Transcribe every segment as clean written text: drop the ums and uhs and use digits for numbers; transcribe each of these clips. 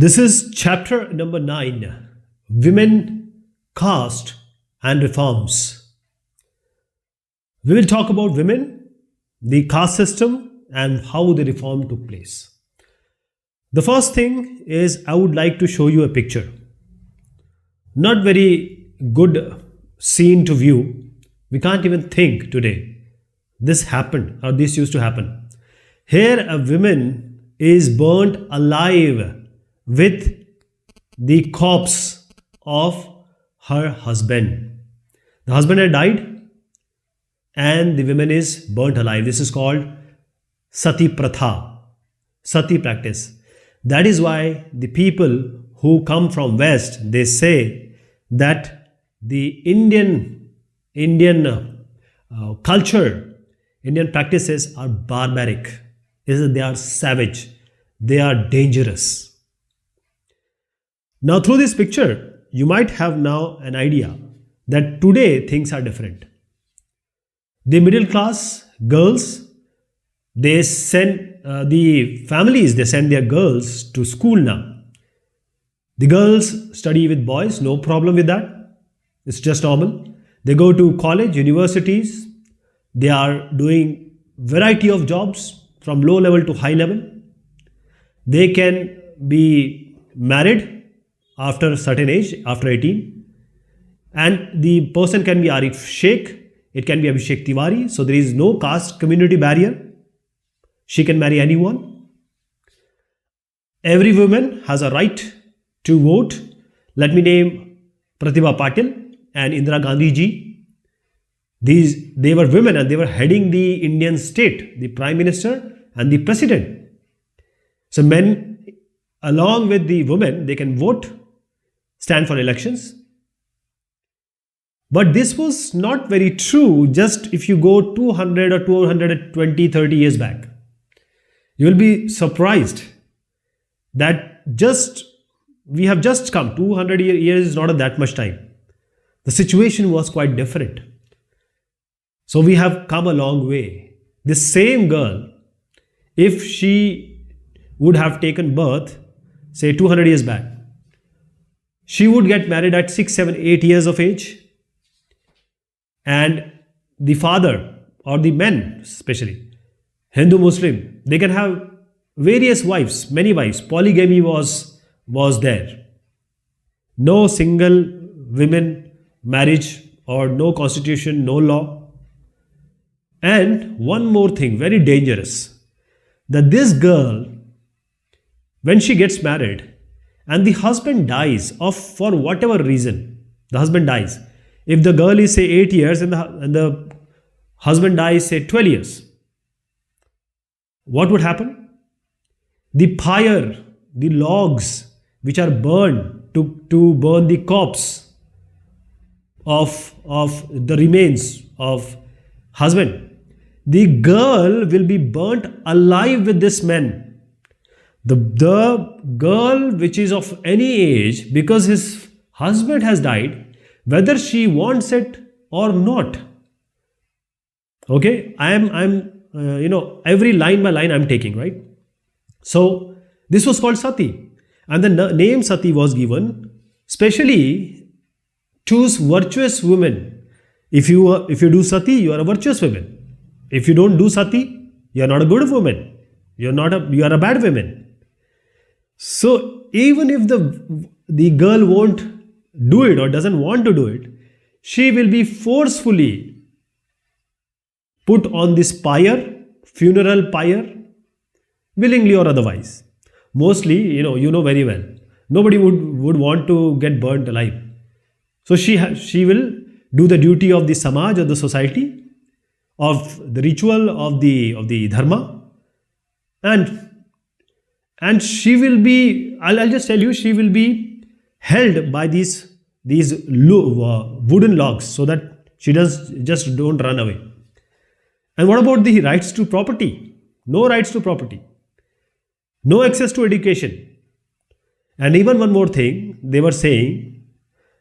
This is chapter number 9, Women, Caste and Reforms. We will talk about women, the caste system and how the reform took place. The first thing is I would like to show you a picture. Not very good scene to view. We can't even think today. This happened or this used to happen. Here a woman is burnt alive with the corpse of her husband. The husband had died and the woman is burnt alive. This is called sati pratha, sati practice. That is why the people who come from West, they say that the Indian culture, Indian practices are barbaric. Is that they are savage, they are dangerous. Now through this picture, you might have now an idea that today things are different. The middle class girls, they send the families, they send their girls to school now. The girls study with boys, no problem with that. It's just normal. They go to college, universities. They are doing variety of jobs from low level to high level. They can be married after a certain age, after 18. And the person can be Arif Sheikh, it can be Abhishek Tiwari. So there is no caste community barrier. She can marry anyone. Every woman has a right to vote. Let me name Pratibha Patil and Indira Gandhi ji. They were women and they were heading the Indian state, the Prime Minister and the President. So men, along with the women, they can vote, stand for elections. But this was not very true just if you go 200 or 220, 30 years back. You will be surprised that we have just come, 200 years is not that much time. The situation was quite different. So we have come a long way. This same girl, if she would have taken birth, say 200 years back, she would get married at 6, 7, 8 years of age. And the father or the men especially, Hindu, Muslim, they can have various wives, many wives. Polygamy was there. No single women marriage or no constitution, no law. And one more thing, very dangerous, that this girl, when she gets married and the husband dies for whatever reason, the husband dies. If the girl is say 8 years and the husband dies say 12 years, what would happen? The pyre, the logs which are burned to burn the corpse of the remains of husband, the girl will be burnt alive with this man. The girl which is of any age, because his husband has died, whether she wants it or not. Okay, I'm every line by line I'm taking, right? So this was called sati, and the name sati was given specially choose virtuous women. If you do sati, you are a virtuous woman. If you don't do sati, you are not a good woman. You are a bad woman. So even if the girl won't do it or doesn't want to do it, she will be forcefully put on this pyre, funeral pyre, willingly or otherwise. Mostly, you know very well, nobody would want to get burnt alive. So she will do the duty of the samaj, of the society, of the ritual, of the dharma, and she will be, I'll just tell you, she will be held by these wooden logs so that she just don't run away. And what about the rights to property? No rights to property. No access to education. And even one more thing, they were saying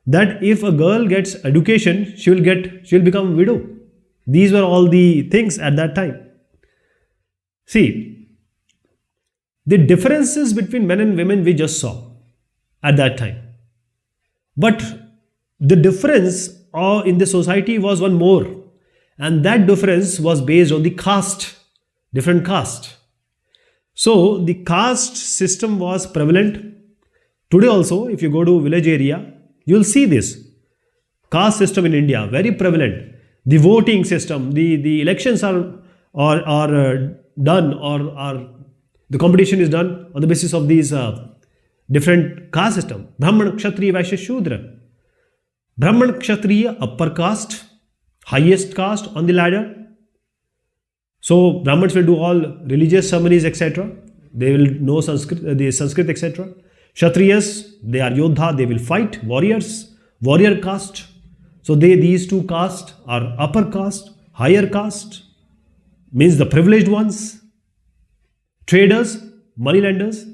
that if a girl gets education, she'll become a widow. These were all the things at that time. See, The differences between men and women we just saw. at that time. But the difference in the society was one more, and that difference was based on the caste, different caste. So the caste system was prevalent. Today also, if you go to village area, you'll see this caste system in India, very prevalent. The voting system, the elections are done, or are the competition is done on the basis of these different caste system. Brahman, Kshatriya, Vaishya, Shudra. Brahman, Kshatriya, upper caste, highest caste on the ladder. So Brahmins will do all religious ceremonies, etc. They will know Sanskrit, etc. Kshatriyas, they are Yodha, they will fight, warriors, warrior caste. So these two castes are upper caste, higher caste, means the privileged ones. Traders, moneylenders,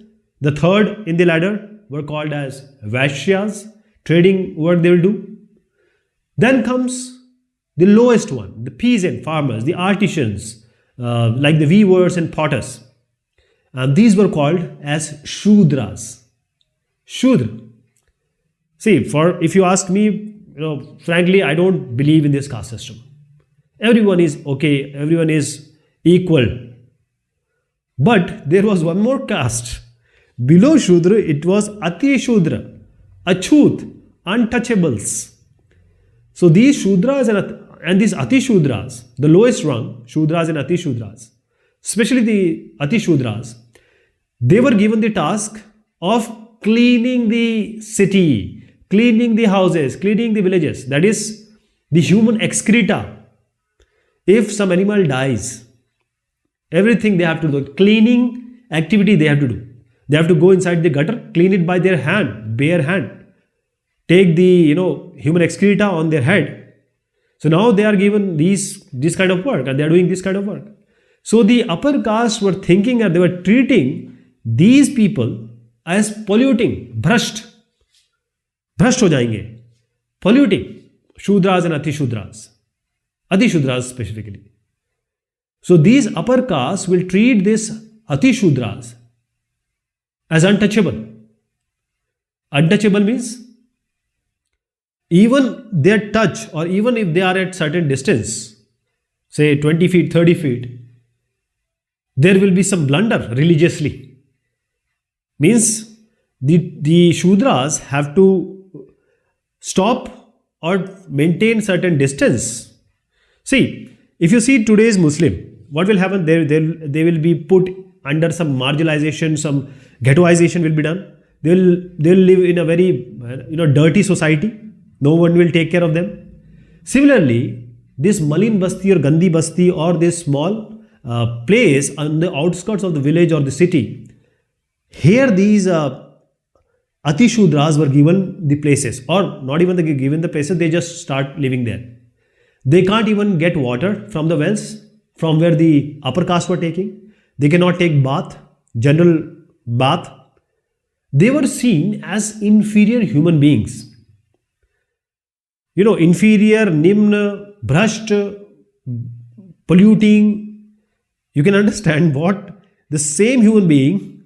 the third in the ladder were called as Vaishyas, trading work they will do. Then comes the lowest one, the peasant farmers, the artisans, like the weavers and potters. And these were called as Shudras. Shudra. See, if you ask me, frankly, I don't believe in this caste system. Everyone is okay, everyone is equal. But there was one more caste. Below Shudra, it was Ati Shudra, Achut, untouchables. So these Shudras and these Ati Shudras, the lowest rung, Shudras and Ati Shudras, especially the Ati Shudras, they were given the task of cleaning the city, cleaning the houses, cleaning the villages. That is the human excreta. If some animal dies, everything they have to do, cleaning activity they have to do. They have to go inside the gutter, clean it by their hand, bare hand. Take the human excreta on their head. So now they are given this kind of work, and they are doing this kind of work. So the upper caste were thinking that they were treating these people as polluting, brushed ho jayenge, polluting. Shudras and Ati Shudras specifically. So these upper castes will treat this Ati Shudras as untouchable. Untouchable means even their touch, or even if they are at certain distance, say 20 feet, 30 feet, there will be some blunder religiously. Means the Shudras have to stop or maintain certain distance. See, if you see today's Muslim, what will happen? They will be put under some marginalization, some ghettoization will be done. They'll live in a very dirty society. No one will take care of them. Similarly, this Malin Basti or Gandhi Basti, or this small place on the outskirts of the village or the city, here these Ati Shudras were given the places, or not even given the places, they just start living there. They can't even get water from the wells from where the upper caste were taking. They cannot take bath, general bath. They were seen as inferior human beings. Inferior, nimna, brushed, polluting. You can understand what the same human being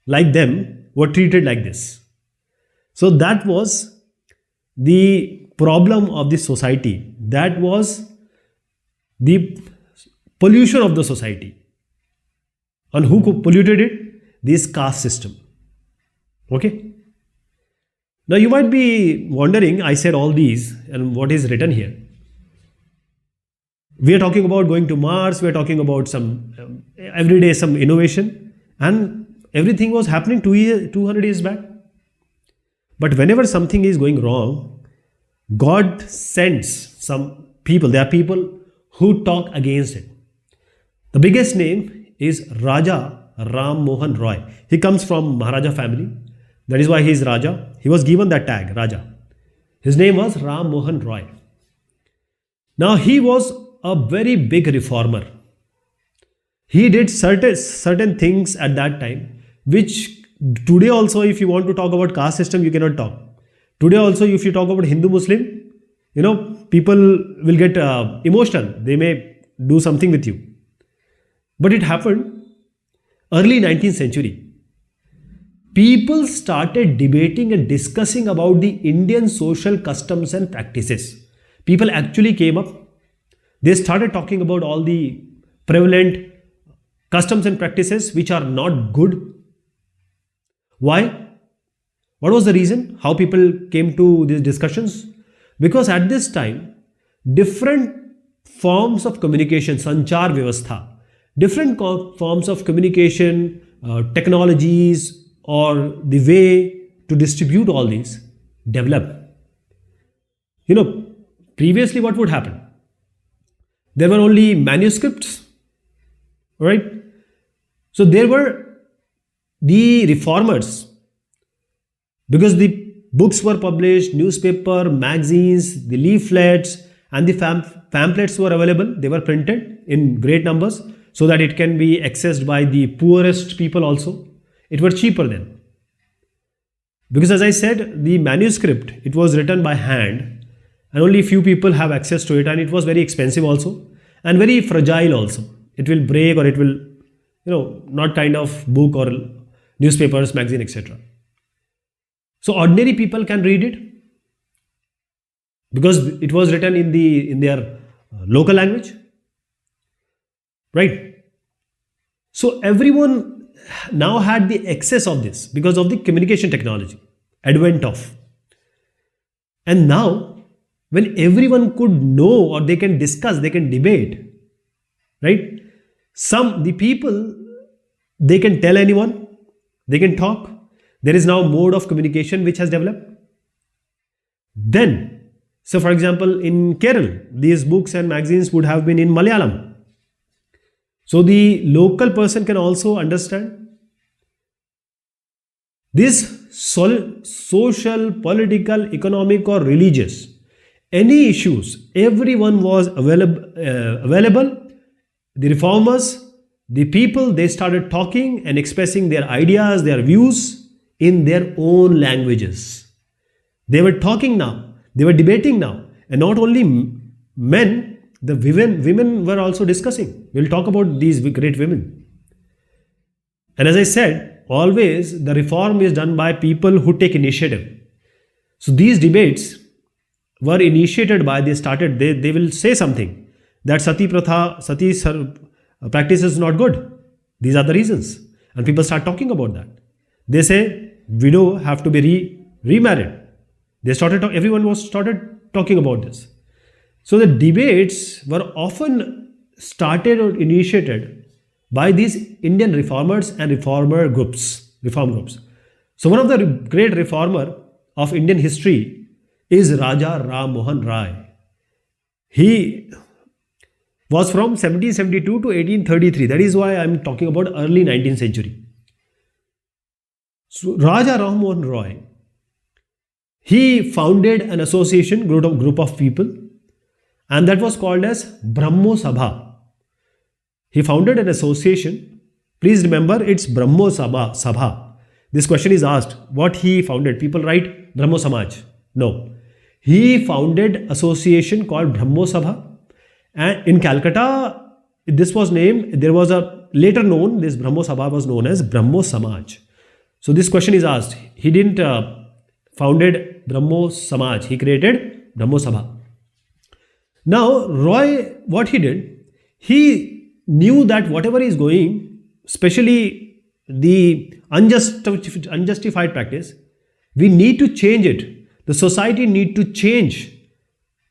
like them were treated like this. So that was the problem of the society. That was the pollution of the society. And who polluted it? This caste system. Okay. Now you might be wondering, I said all these and what is written here. We are talking about going to Mars, we are talking about some everyday some innovation, and everything was happening 200 years back. But whenever something is going wrong, God sends some people. There are people who talk against it. The biggest name is Raja Ram Mohan Roy. He comes from Maharaja family. That is why he is Raja. He was given that tag, Raja. His name was Ram Mohan Roy. Now he was a very big reformer. He did certain things at that time, which today also, if you want to talk about caste system, you cannot talk. Today also, if you talk about Hindu-Muslim, people will get emotional. They may do something with you. But it happened early 19th century. people started debating and discussing about the Indian social customs and practices. People actually came up. They started talking about all the prevalent customs and practices which are not good. Why? What was the reason? How people came to these discussions? Because at this time, different forms of communication, sanchar vyavastha, different forms of communication, technologies, or the way to distribute all these develop. Previously what would happen? There were only manuscripts, right? So there were the reformers, because the books were published, newspaper, magazines, the leaflets, and the pamphlets were available. They were printed in great numbers so that it can be accessed by the poorest people also. It was cheaper then. Because as I said, the manuscript, it was written by hand and only few people have access to it, and it was very expensive also and very fragile also. It will break, or it will, not kind of book or newspapers, magazine, etc. So ordinary people can read it because it was written in their local language, right? So everyone now had the access of this because of the communication technology, advent of. And now, when everyone could know, or they can discuss, they can debate, right? The people, they can tell anyone, they can talk. There is now mode of communication which has developed. Then, so for example, in Kerala, these books and magazines would have been in Malayalam. So the local person can also understand. This social, political, economic, or religious, any issues, everyone was available. The reformers, the people, they started talking and expressing their ideas, their views in their own languages. They were talking now, they were debating now, and not only men, the women were also discussing. We'll talk about these great women. And as I said, always the reform is done by people who take initiative. So these debates were initiated by, they will say something that sati practice is not good. These are the reasons. And people start talking about that. They say widow have to be remarried. Everyone started talking about this. So the debates were often started or initiated by these Indian reformers and reform groups. So one of the great reformer of Indian history is Raja Ram Mohan Rai. He was from 1772 to 1833. That is why I am talking about early 19th century. So Raja Ram Mohan Rai, he founded an association, group of people, and that was called as Brahmo Sabha. He founded an association. Please remember, it's Brahmo Sabha. This question is asked, what he founded? People write Brahmo Samaj. No. He founded association called Brahmo Sabha. And in Calcutta, this was named, there was a later known, this Brahmo Sabha was known as Brahmo Samaj. So this question is asked. He didn't founded Brahmo Samaj. He created Brahmo Sabha. Now, Roy, what he did, he knew that whatever is going, especially the unjustified practice, we need to change it. The society need to change.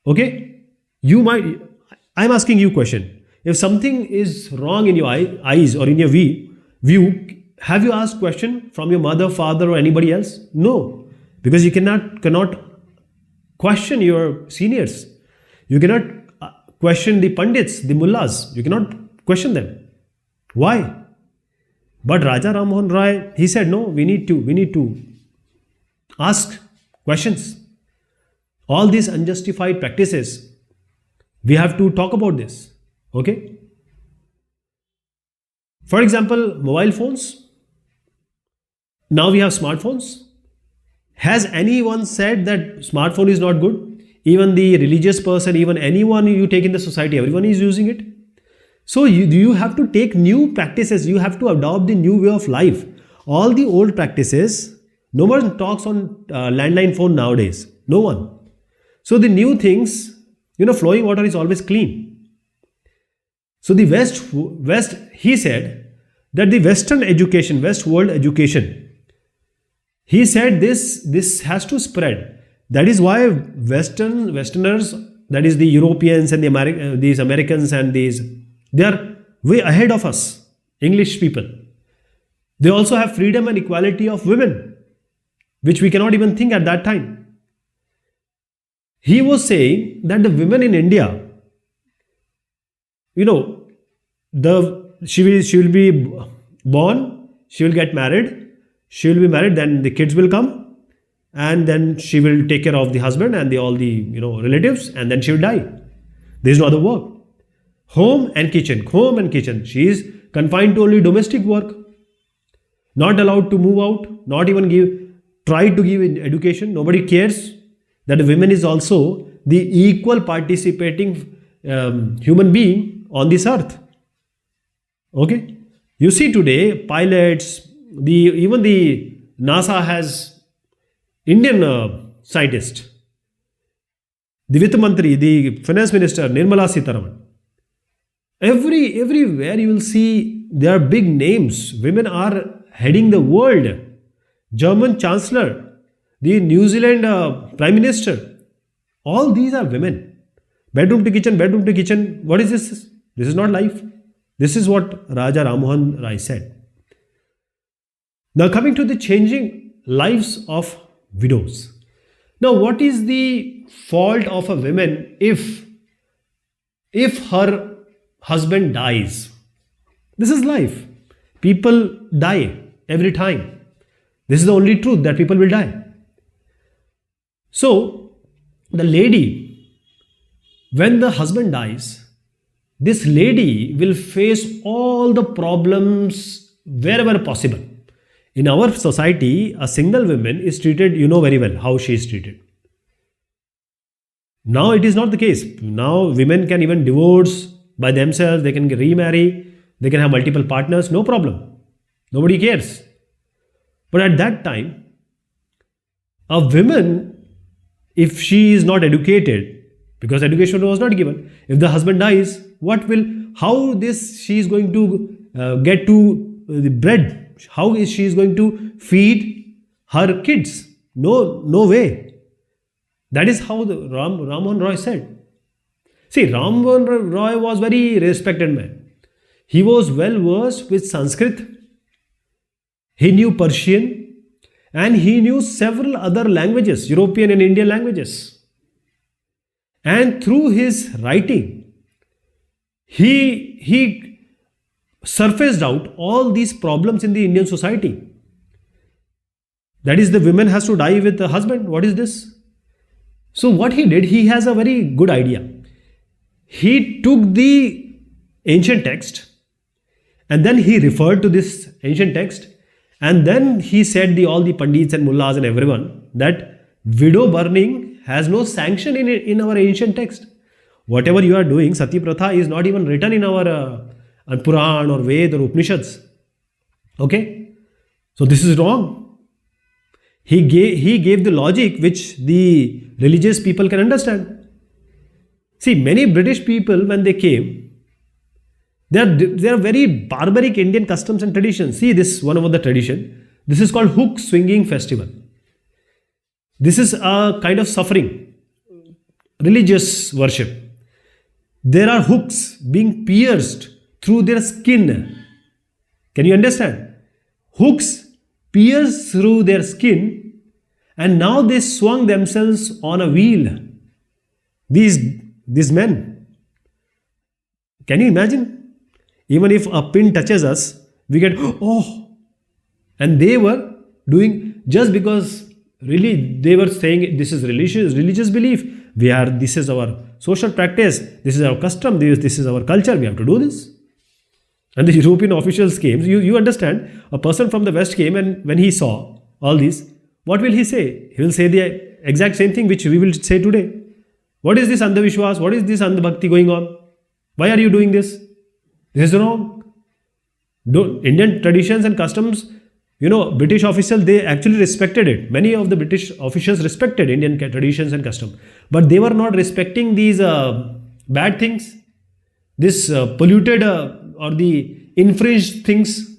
Okay? I'm asking you a question. If something is wrong in your eyes or in your view, have you asked question from your mother, father, or anybody else? No. Because you cannot question your seniors. You cannot question the pandits, the mullahs. You cannot question them. Why? But Raja Ram Mohan Rai, he said, no, we need to ask questions. All these unjustified practices, we have to talk about this. Okay? For example, mobile phones. Now we have smartphones. Has anyone said that smartphone is not good? Even the religious person, even anyone you take in the society, everyone is using it. So you have to take new practices. You have to adopt the new way of life. All the old practices, no one talks on landline phone nowadays. No one. So the new things, flowing water is always clean. So the West, he said that the Western education, West world education, he said this has to spread. That is why Westerners, that is the Europeans and these Americans and they are way ahead of us, English people. They also have freedom and equality of women, which we cannot even think at that time. He was saying that the women in India, she will be born, she will get married, she will be married, then the kids will come, and then she will take care of the husband and all the relatives, and then she will die. There is no other work. Home and kitchen. She is confined to only domestic work. Not allowed to move out, not even try to give education. Nobody cares that the women is also the equal participating human being on this earth. Okay? You see today, pilots, even the NASA has Indian scientist, the Vitt Mantri, the Finance Minister, Nirmala Sitharaman. Everywhere you will see there are big names. Women are heading the world. German Chancellor, the New Zealand Prime Minister, all these are women. Bedroom to kitchen. What is this? This is not life. This is what Raja Ram Mohan Rai said. Now coming to the changing lives of widows. Now what is the fault of a woman if her husband dies? This is life. People die every time. This is the only truth, that people will die. So the lady, when the husband dies, this lady will face all the problems wherever possible. In our society, a single woman is treated, very well how she is treated. Now it is not the case. Now women can even divorce by themselves, they can remarry, they can have multiple partners, no problem. Nobody cares. But at that time, a woman, if she is not educated, because education was not given, if the husband dies, she is going to get to the bread? How is she going to feed her kids? No way. That is how the Ram Mohan Roy said. See, Ram Mohan Roy was very respected man. He was well versed with Sanskrit. He knew Persian and he knew several other languages, European and Indian languages. And through his writing, he surfaced out all these problems in the Indian society. That is, the woman has to die with the husband. What is this? So what he did, he has a very good idea. He took the ancient text and then he referred to this ancient text, and then he said all the pandits and mullahs and everyone that widow burning has no sanction in our ancient text. Whatever you are doing, Sati Pratha is not even written in our Puran or Ved or Upanishads. Okay? So this is wrong. He gave the logic which the religious people can understand. See, many British people, when they came, they are very barbaric Indian customs and traditions. See, this one of the tradition. This is called hook swinging festival. This is a kind of suffering, religious worship. There are hooks being pierced through their skin. Can you understand? Hooks pierced through their skin, and now they swung themselves on a wheel. These men. Can you imagine? Even if a pin touches us, we get, oh. And they were doing, just because really they were saying this is religious belief. This is our social practice. This is our custom. This is our culture. We have to do this. And the European officials came. You understand, a person from the West came, and when he saw all this, what will he say? He will say the exact same thing which we will say today. What is this Andhavishwas? What is this Andhabhakti going on? Why are you doing this? This is wrong. Indian traditions and customs British officials, they actually respected it. Many of the British officials respected Indian traditions and custom, but they were not respecting these bad things, this polluted or the infringed things.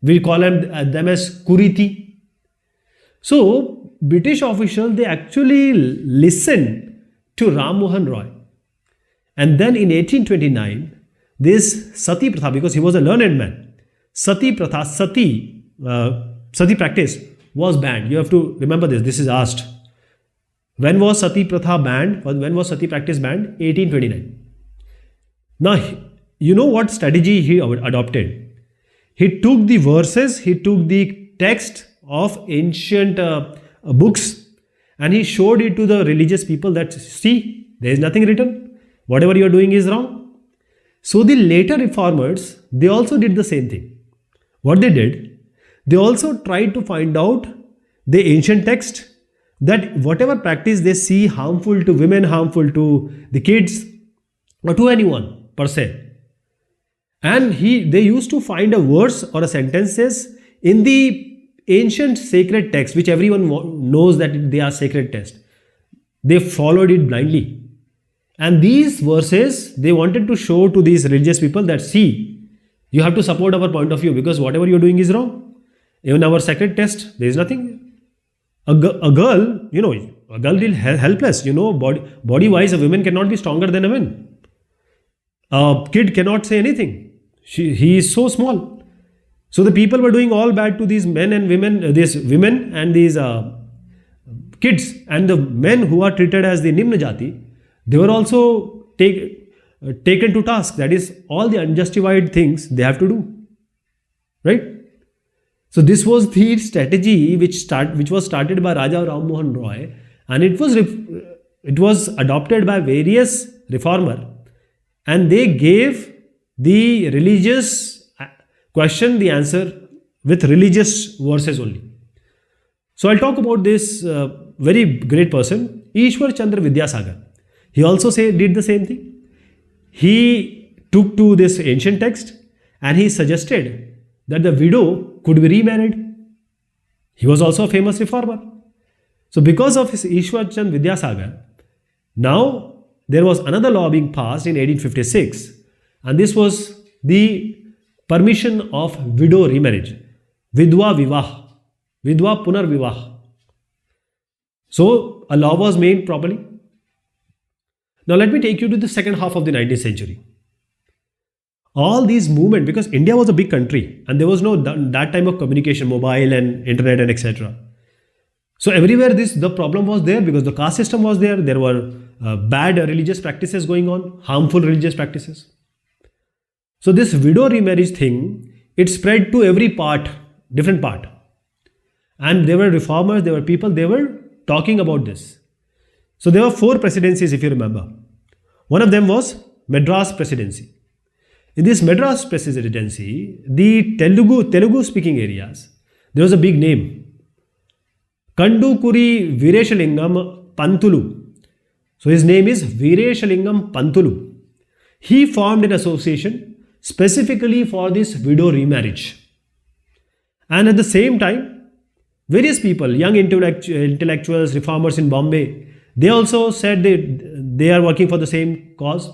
We call them as kuriti. So British officials, they actually listened to Ram Mohan Roy. And then in 1829, this Sati Pratha, because he was a learned man, Sati Pratha, Sati practice was banned. You have to remember this. This is asked. When was Sati Pratha banned? When was Sati practice banned? 1829. Now, you know what strategy he adopted? He took the verses, he took the text of ancient books, and he showed it to the religious people that, see, there is nothing written. Whatever you are doing is wrong. So the later reformers, they also did the same thing. What they did, they also tried to find out the ancient text, that whatever practice they see harmful to women, harmful to the kids, or to anyone per se. And they used to find a verse or a sentences in the ancient sacred text, which everyone knows that they are sacred text. They followed it blindly. And these verses, they wanted to show to these religious people that, see, you have to support our point of view, because whatever you are doing is wrong. Even our sacred text, there is nothing. A girl, a girl is helpless. Body-wise, a woman cannot be stronger than a man. A kid cannot say anything. He is so small. So the people were doing all bad to these men and women, these women and these kids. And the men who are treated as the Nimna Jati, they were also taken to task. That is, all the unjustified things they have to do. Right? So this was the strategy which was started by Raja Ram Mohan Roy, and it was adopted by various reformer, and they gave the religious question the answer with religious verses only. So I'll talk about this very great person, Ishwar Chandra Vidyasagar. He also did the same thing. He took to this ancient text and he suggested that the widow could be remarried. He was also a famous reformer. So because of his Ishwar Chandra Vidyasagar, now there was another law being passed in 1856, and this was the permission of widow remarriage, Vidwa Vivah, Vidwa Punar Vivah. So a law was made properly. Now let me take you to the second half of the 19th century. All these movements, because India was a big country and there was no that time of communication, mobile and internet and etc. So everywhere the problem was there, because the caste system was there. There were bad religious practices going on, harmful religious practices. So this widow remarriage thing, it spread to every part, different part. And there were reformers, there were people, they were talking about this. So there were 4 presidencies, if you remember. One of them was Madras Presidency. In this Madras Presidency, the Telugu speaking areas, there was a big name, Kandukuri Veerashalingam Pantulu. So his name is Veerashalingam Pantulu. He formed an association specifically for this widow remarriage. And at the same time, various people, young intellectuals, reformers in Bombay, they also said they are working for the same cause.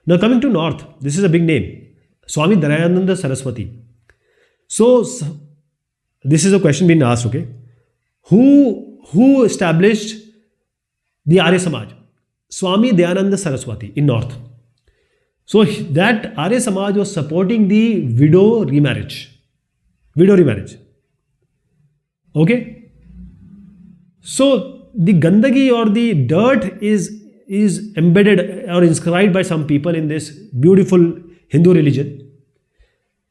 Now coming to North, this is a big name, Swami Dayananda Saraswati. So this is a question being asked, okay? Who established the Arya Samaj? Swami Dayananda Saraswati in North. So that Arya Samaj was supporting the widow remarriage. Okay? So the Gandagi or the dirt is embedded or inscribed by some people in this beautiful Hindu religion.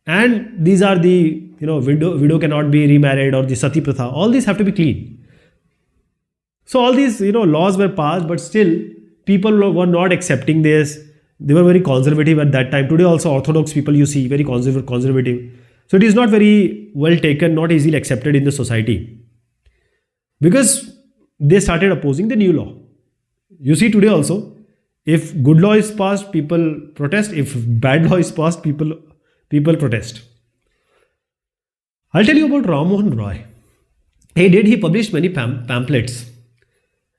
And these are the, widow cannot be remarried, or the Sati Pratha. All these have to be clean. So all these, laws were passed, but still people were not accepting this. They were very conservative at that time. Today also Orthodox people you see, very conservative. So it is not very well taken, not easily accepted in the society. Because they started opposing the new law. You see today also, if good law is passed, people protest. If bad law is passed, people protest. I'll tell you about Ram Mohan Roy. He published many pamphlets.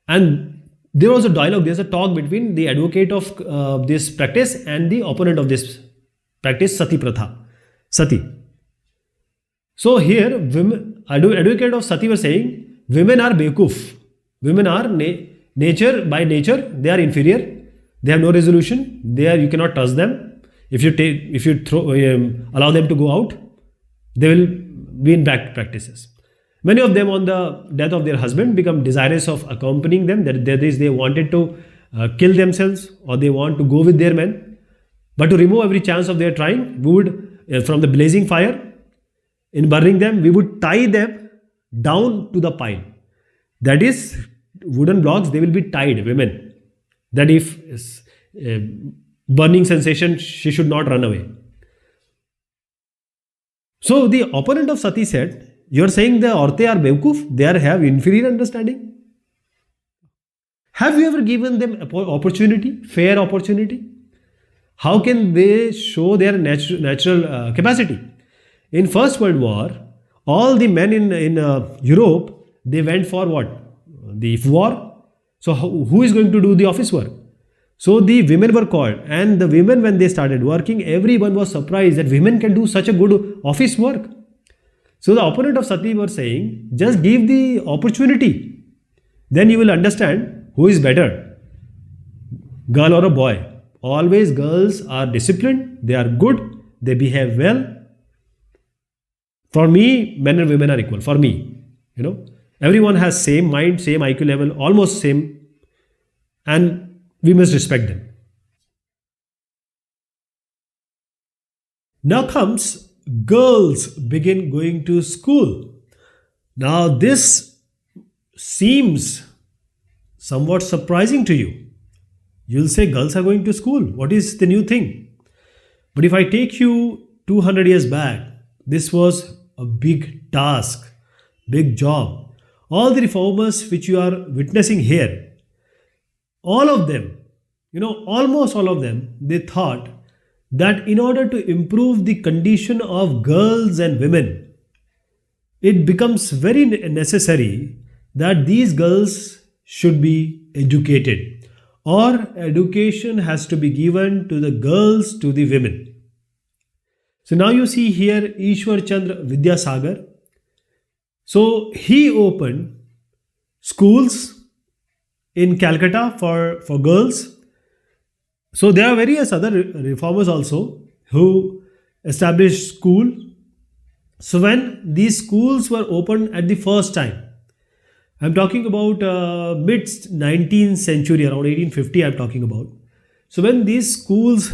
And there was a dialogue, there's a talk between the advocate of this practice and the opponent of this practice, Sati Pratha. Sati. So here, women, advocate of Sati were saying, women are bekuf. Women are nature, by nature, they are inferior. They have no resolution. You cannot trust them. If you allow them to go out, they will be in bad practices. Many of them, on the death of their husband, become desirous of accompanying them. That is, they wanted to kill themselves, or they want to go with their men. But to remove every chance of their trying, we would, from the blazing fire, in burning them, we would tie them down to the pile. That is, wooden blocks, they will be tied, women. That if burning sensation, she should not run away. So the opponent of Sati said, you are saying the Aurte are Bewkuf, they have inferior understanding. Have you ever given them opportunity, fair opportunity? How can they show their natural capacity? In First World War, all the men in Europe, they went for what? The war. So who is going to do the office work? So the women were called, and the women, when they started working, everyone was surprised that women can do such a good office work. So the opponent of Sati were saying, just give the opportunity. Then you will understand who is better, girl or a boy. Always girls are disciplined, they are good, they behave well. For me, men and women are equal. For me, everyone has same mind, same IQ level, almost same, and we must respect them. Now comes girls begin going to school. Now this seems somewhat surprising to you. You'll say girls are going to school. What is the new thing? But if I take you 200 years back, this was a big task, big job. All the reformers which you are witnessing here, all of them, almost all of them, they thought that in order to improve the condition of girls and women, it becomes very necessary that these girls should be educated, or education has to be given to the girls, to the women. So now you see here Ishwar Chandra Vidyasagar. So he opened schools in Calcutta for girls. So there are various other reformers also who established school. So when these schools were opened at the first time, I'm talking about mid 19th century, around 1850 I'm talking about. So when these schools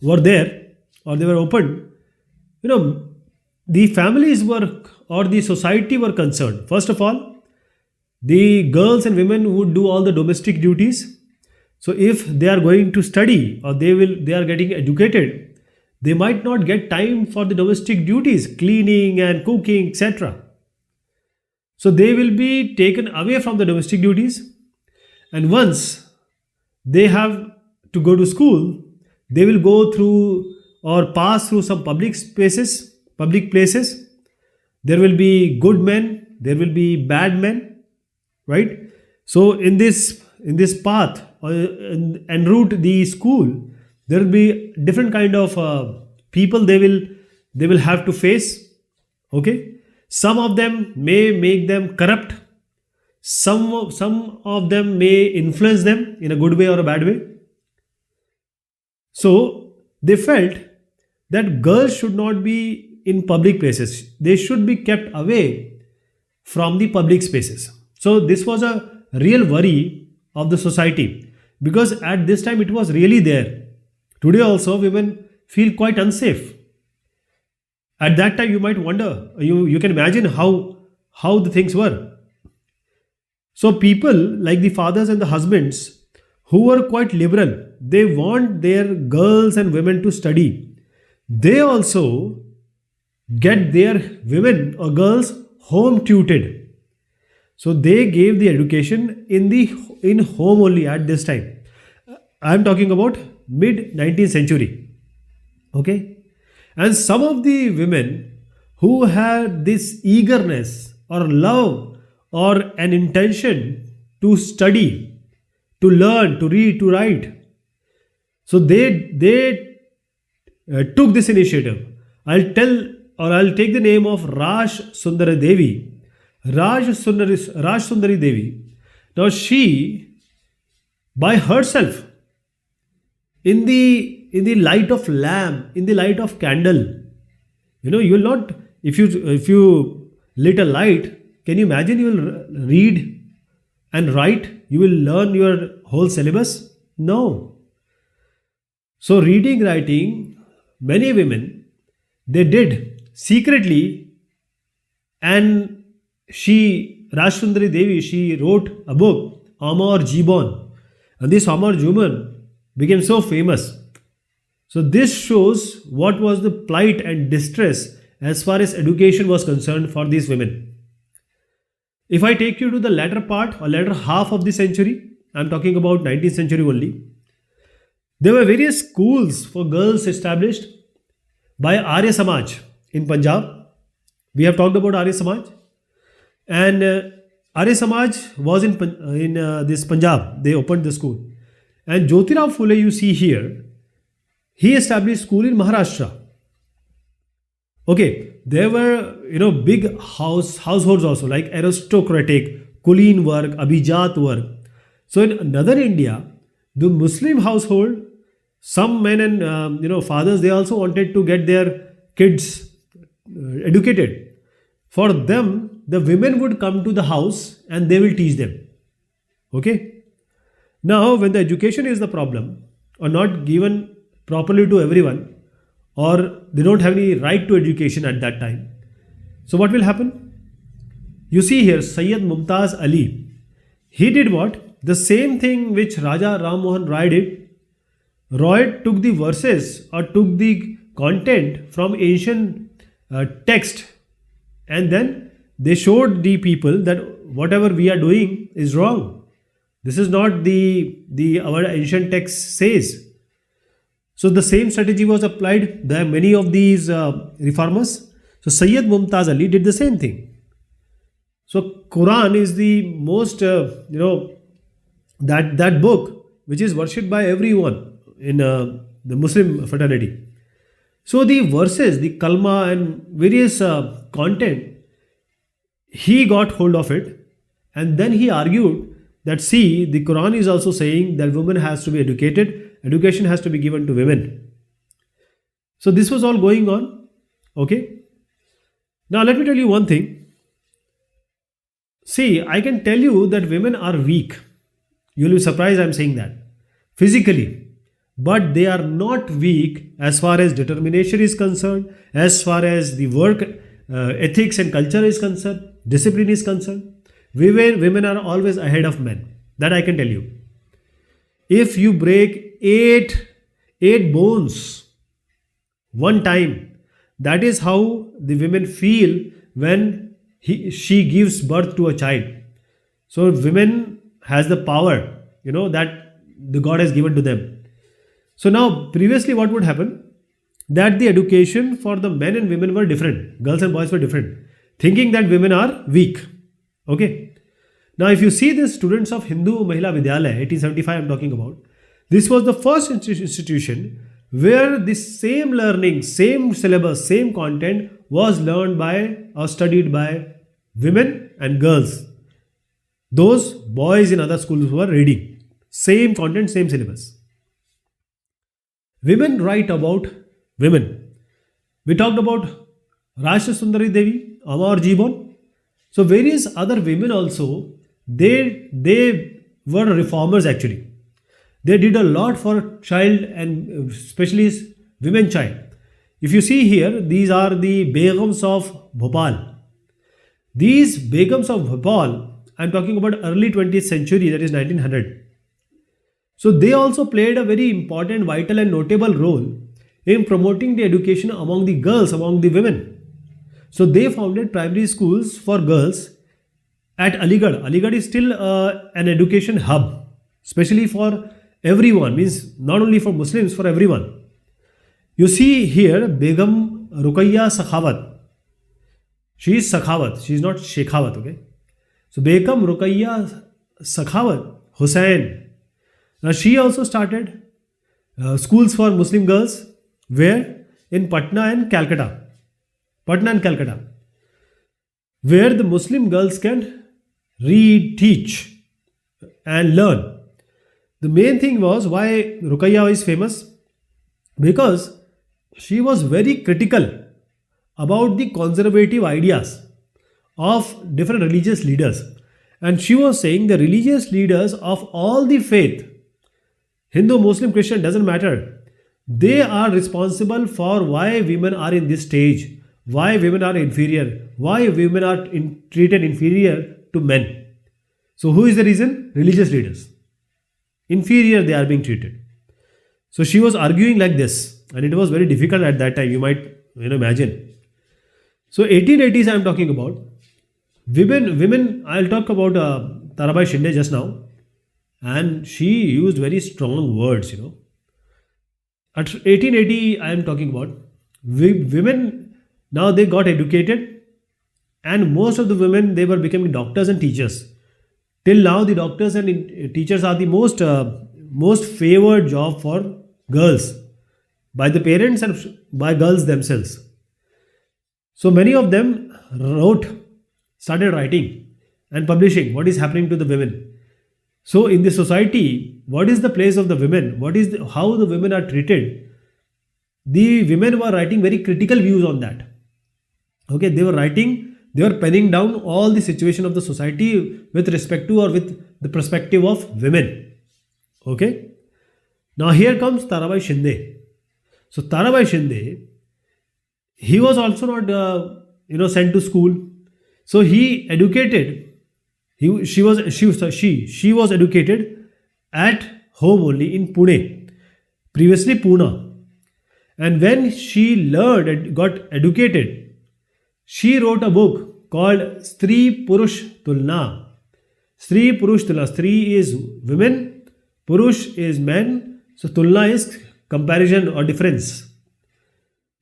were there, or they were opened, the families were, or the society were concerned. First of all, the girls and women would do all the domestic duties. So if they are going to study, or they are getting educated, they might not get time for the domestic duties, cleaning and cooking, etc. So they will be taken away from the domestic duties, and once they have to go to school, they will go through or pass through some public places. There will be good men, there will be bad men, right? So in this path, en route the school, there will be different kind of people they will have to face. Okay, some of them may make them corrupt, some of them may influence them in a good way or a bad way. So they felt that girls should not be in public places, they should be kept away from the public spaces. So this was a real worry of the society, because at this time it was really there. Today also women feel quite unsafe. At that time you might wonder, you can imagine how the things were. So people like the fathers and the husbands who were quite liberal, they want their girls and women to study. They also get their women or girls home tutored. So they gave the education in home only at this time. I am talking about mid 19th century. Okay, and some of the women who had this eagerness or love or an intention to study, to learn, to read, to write. So they took this initiative. I'll take the name of Raj Sundari Devi. Raj Sundari Devi. Now she, by herself, in the light of lamp, in the light of candle, you will not, if you lit a light, can you imagine you will read and write, you will learn your whole syllabus? No. So reading, writing, many women, they did secretly, and Raj Sundari Devi, she wrote a book, Amar Jeeban, and this Amar Jeeban became so famous. So this shows what was the plight and distress as far as education was concerned for these women. If I take you to the latter part or latter half of the century, I'm talking about 19th century only, there were various schools for girls established by Arya Samaj in Punjab. We have talked about Arya Samaj. And Arya Samaj was in this Punjab. They opened the school. And Jyotirao Phule, you see here, he established school in Maharashtra. Okay, there were big households also, like aristocratic, Kulin work, Abhijat work. So in northern India, the Muslim household, some men and fathers, they also wanted to get their kids educated. For them, the women would come to the house and they will teach them. Okay. Now, when the education is the problem, or not given properly to everyone, or they don't have any right to education at that time, so what will happen? You see here, Sayyid Mumtaz Ali, he did what? The same thing which Raja Ram Mohan Roy did. Roy took the verses or took the content from ancient text, and then they showed the people that whatever we are doing is wrong. This is not our ancient text says. So the same strategy was applied. There are many of these reformers. So Sayyid Mumtaz Ali did the same thing. So Quran is the most that book which is worshipped by everyone in the Muslim fraternity. So the verses, the kalma and various content, he got hold of it, and then he argued that see, the Quran is also saying that women has to be educated, education has to be given to women. So this was all going on. Okay. Now let me tell you one thing. See, I can tell you that women are weak. You will be surprised I'm saying that. Physically. But they are not weak as far as determination is concerned, as far as the work ethics and culture is concerned, discipline is concerned. Women are always ahead of men. That I can tell you. If you break eight bones one time, that is how the women feel when she gives birth to a child. So women has the power, that the God has given to them. So now previously what would happen? That the education for the men and women were different. Girls and boys were different. Thinking that women are weak. Okay. Now if you see the students of Hindu Mahila Vidyalaya, 1875 I'm talking about, this was the first institution where the same learning, same syllabus, same content was learned by or studied by women and girls. Those boys in other schools who were reading. Same content, same syllabus. Women write about women. We talked about Raj Sundari Devi, Amar Jeeban. So various other women also, they were reformers actually. They did a lot for child and especially women child. If you see here, these are the Begums of Bhopal. These Begums of Bhopal, I'm talking about early 20th century, that is 1900. So they also played a very important, vital and notable role in promoting the education among the girls, among the women. So they founded primary schools for girls at Aligarh. Aligarh is still an education hub, especially for everyone, means not only for Muslims, for everyone. You see here Begum Ruqayya Sakhawat. She is Sakhawat. She is not Shekhawat. Okay. So Begum Ruqayya Sakhawat Hussain. Now she also started schools for Muslim girls. Where? In Patna and Calcutta. Patna and Calcutta. Where the Muslim girls can read, teach, and learn. The main thing was why Ruqayya is famous, because she was very critical about the conservative ideas of different religious leaders. And she was saying the religious leaders of all the faith, Hindu, Muslim, Christian, doesn't matter. They are responsible for why women are in this stage, why women are inferior, why women are treated inferior to men. So who is the reason? Religious leaders. Inferior they are being treated. So she was arguing like this, and it was very difficult at that time. You might imagine. So 1880s I am talking about. Women. I'll talk about Tarabai Shinde just now, and she used very strong words. At 1880 I am talking about. Women now they got educated, and most of the women they were becoming doctors and teachers. Till now, the doctors and teachers are the most favored job for girls by the parents and by girls themselves. So many of them started writing and publishing what is happening to the women. So in the society, what is the place of the women? How the women are treated? The women were writing very critical views on that. Okay, they were penning down all the situation of the society with respect to or with the perspective of women. Okay. Now here comes Tarabai Shinde. So Tarabai Shinde, he was also not sent to school. So he educated. She was educated at home only in Pune. Previously Pune. And when she learned and got educated, she wrote a book called Stri Purush Tulna. Stri Purush Tulna. Stri is women, Purush is men, so Tulna is comparison or difference.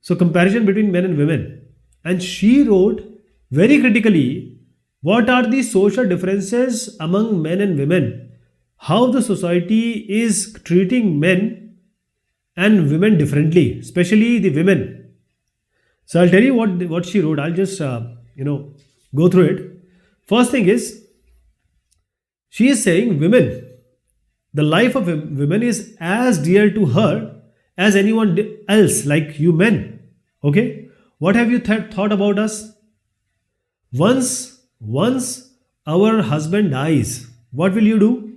So comparison between men and women. And she wrote very critically what are the social differences among men and women, how the society is treating men and women differently, especially the women. So I'll tell you what she wrote. I'll just go through it. First thing is, she is saying women, the life of women is as dear to her as anyone else, like you men. Okay, what have you thought about us? Once our husband dies, what will you do?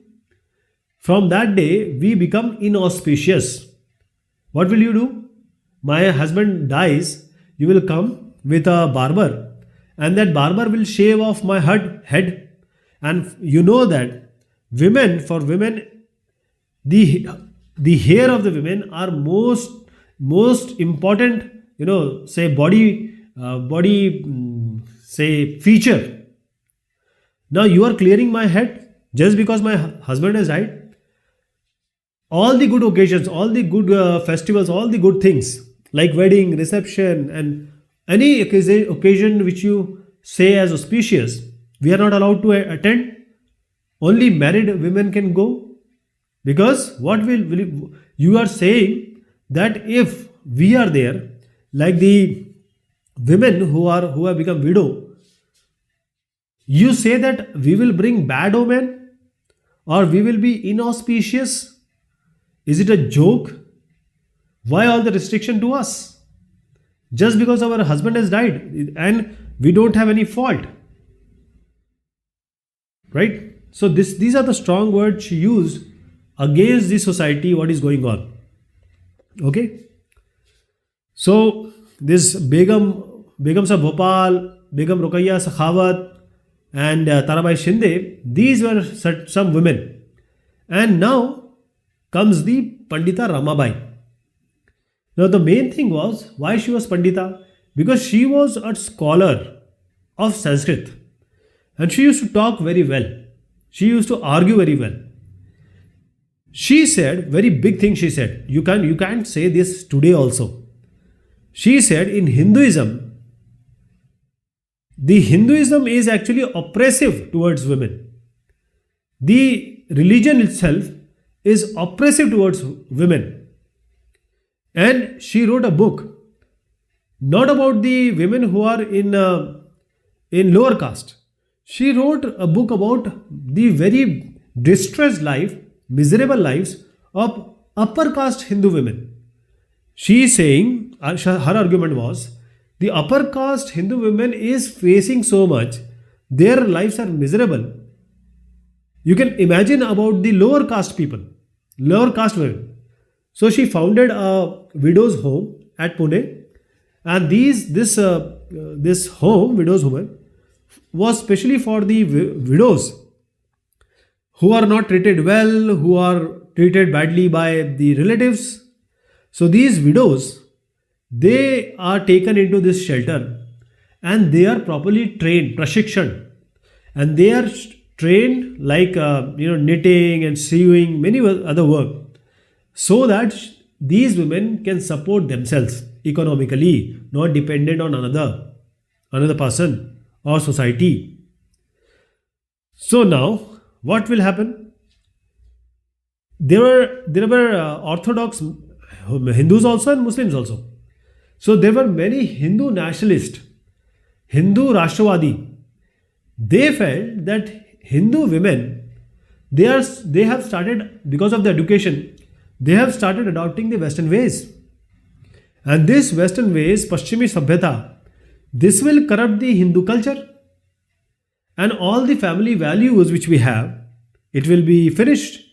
From that day, we become inauspicious. What will you do? My husband dies. You will come with a barber, and that barber will shave off my head. And you know that for women, the hair of the women are most important. Say body say feature. Now you are clearing my head just because my husband has died. All the good occasions, all the good festivals, all the good things, like wedding, reception, and any occasion which you say as auspicious, we are not allowed to attend. Only married women can go. Because what you are saying that if we are there, like the women who have become widow, you say that we will bring bad omen or we will be inauspicious. Is it a joke? Why all the restriction to us? Just because our husband has died and we don't have any fault. Right? So these are the strong words she used against the society, what is going on. Okay? So this Begum Sah Bhopal, Begum Ruqayya Sakhawat, and Tarabai Shinde, these were some women. And now comes the Pandita Ramabai. Now the main thing was why she was Pandita, because she was a scholar of Sanskrit and she used to talk very well. She used to argue very well. She said very big thing. She said you can't say this today also. She said in Hinduism the Hinduism is actually oppressive towards women. The religion itself is oppressive towards women. And she wrote a book not about the women who are in lower caste. She wrote a book about the very distressed life, miserable lives of upper caste Hindu women. She is saying, her argument was, the upper caste Hindu women is facing so much, their lives are miserable. You can imagine about the lower caste people, lower caste women. So she founded a widow's home at Pune, and this home, widow's home, was specially for the widows who are not treated well, who are treated badly by the relatives. So these widows, they are taken into this shelter and they are properly trained, prashikshan, and they are trained like knitting and sewing, many other work, so that these women can support themselves economically, not dependent on another person or society. So now, what will happen? There were Orthodox Hindus also and Muslims also. So there were many Hindu nationalists, Hindu Rashtravadi. They felt that Hindu women, they have started, because of the education, they have started adopting the Western ways. And this Western ways, Paschimi Sabhyata, this will corrupt the Hindu culture. And all the family values which we have, it will be finished,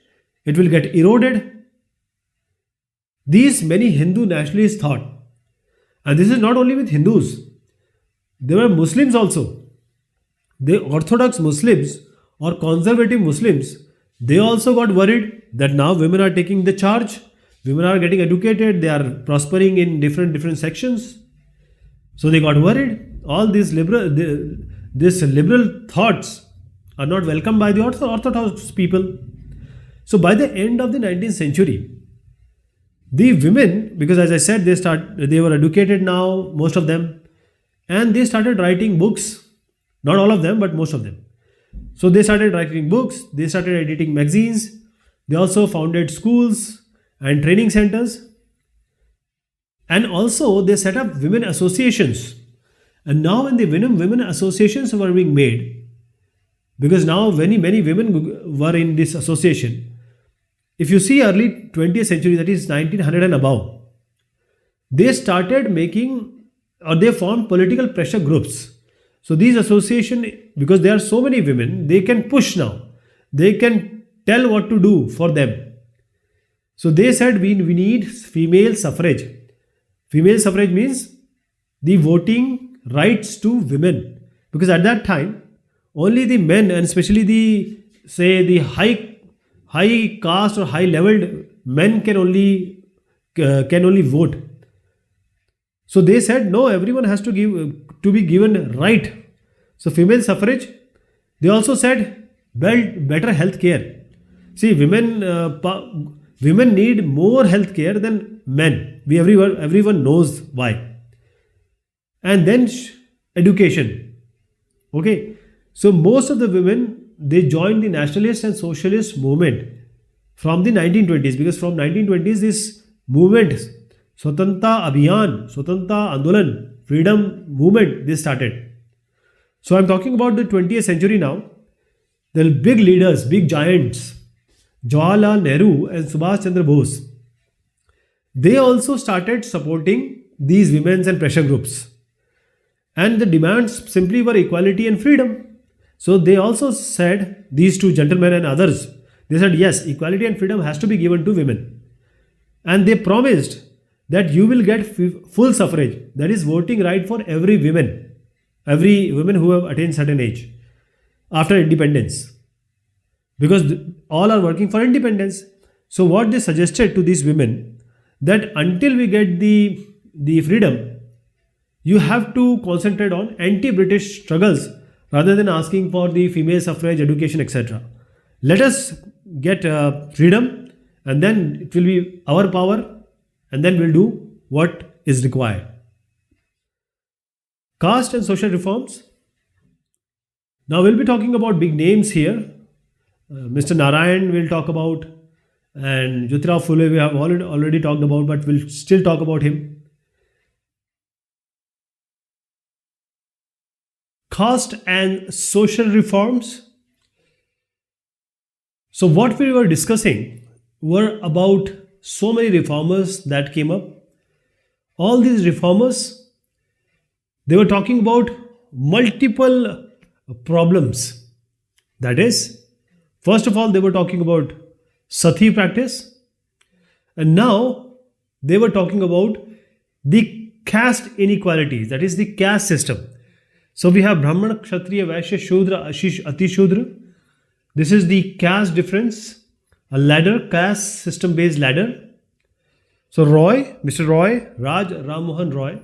it will get eroded. These many Hindu nationalists thought. And this is not only with Hindus, there were Muslims also. The Orthodox Muslims or conservative Muslims, they also got worried that now women are taking the charge, women are getting educated, they are prospering in different sections. So they got worried. All these liberal thoughts are not welcomed by the Orthodox people. So by the end of the 19th century, the women, because as I said, they were educated now, most of them, and they started writing books. Not all of them, but most of them. So they started writing books, they started editing magazines, they also founded schools and training centers. And also they set up women associations. And now when the women associations were being made, because now many women were in this association. If you see early 20th century, that is 1900 and above, they started making, or they formed political pressure groups. So these association, because there are so many women, they can push now. They can tell what to do for them. So they said we need female suffrage. Female suffrage means the voting rights to women. Because at that time, only the men, and especially the high caste or high leveled men can only vote. So they said no, everyone has to be given right. So female suffrage. They also said better health care. See, women need more health care than men. Everyone knows why. And then education. Okay. So most of the women, they joined the nationalist and socialist movement from the 1920s, because from 1920s this movement, Swatanta Abhiyan, Swatanta Andolan, freedom movement, this started. So I'm talking about the 20th century now. The big leaders, big giants, Jawaharlal Nehru and Subhash Chandra Bose, they also started supporting these women's and pressure groups. And the demands simply were equality and freedom. So they also said, these two gentlemen and others, they said yes, equality and freedom has to be given to women. And they promised that you will get full suffrage, that is voting right for every woman who have attained certain age after independence, because all are working for independence. So what they suggested to these women, that until we get the freedom, you have to concentrate on anti-British struggles rather than asking for the female suffrage, education, etc. Let us get freedom, and then it will be our power, and then we'll do what is required. Caste and social reforms. Now we'll be talking about big names here. Mr. Narayan we'll talk about, and Jyotirao Phule we have already talked about, but we'll still talk about him. Caste and social reforms. So what we were discussing were about so many reformers that came up. All these reformers, they were talking about multiple problems. That is, first of all, they were talking about sati practice, and now they were talking about the caste inequalities, that is the caste system. So we have Brahmana, Kshatriya, Vaishya, Shudra, Ashish, Ati Shudra. This is the caste difference, a ladder, caste system based ladder. So Roy, Mr. Roy, Raj Ram Mohan Roy,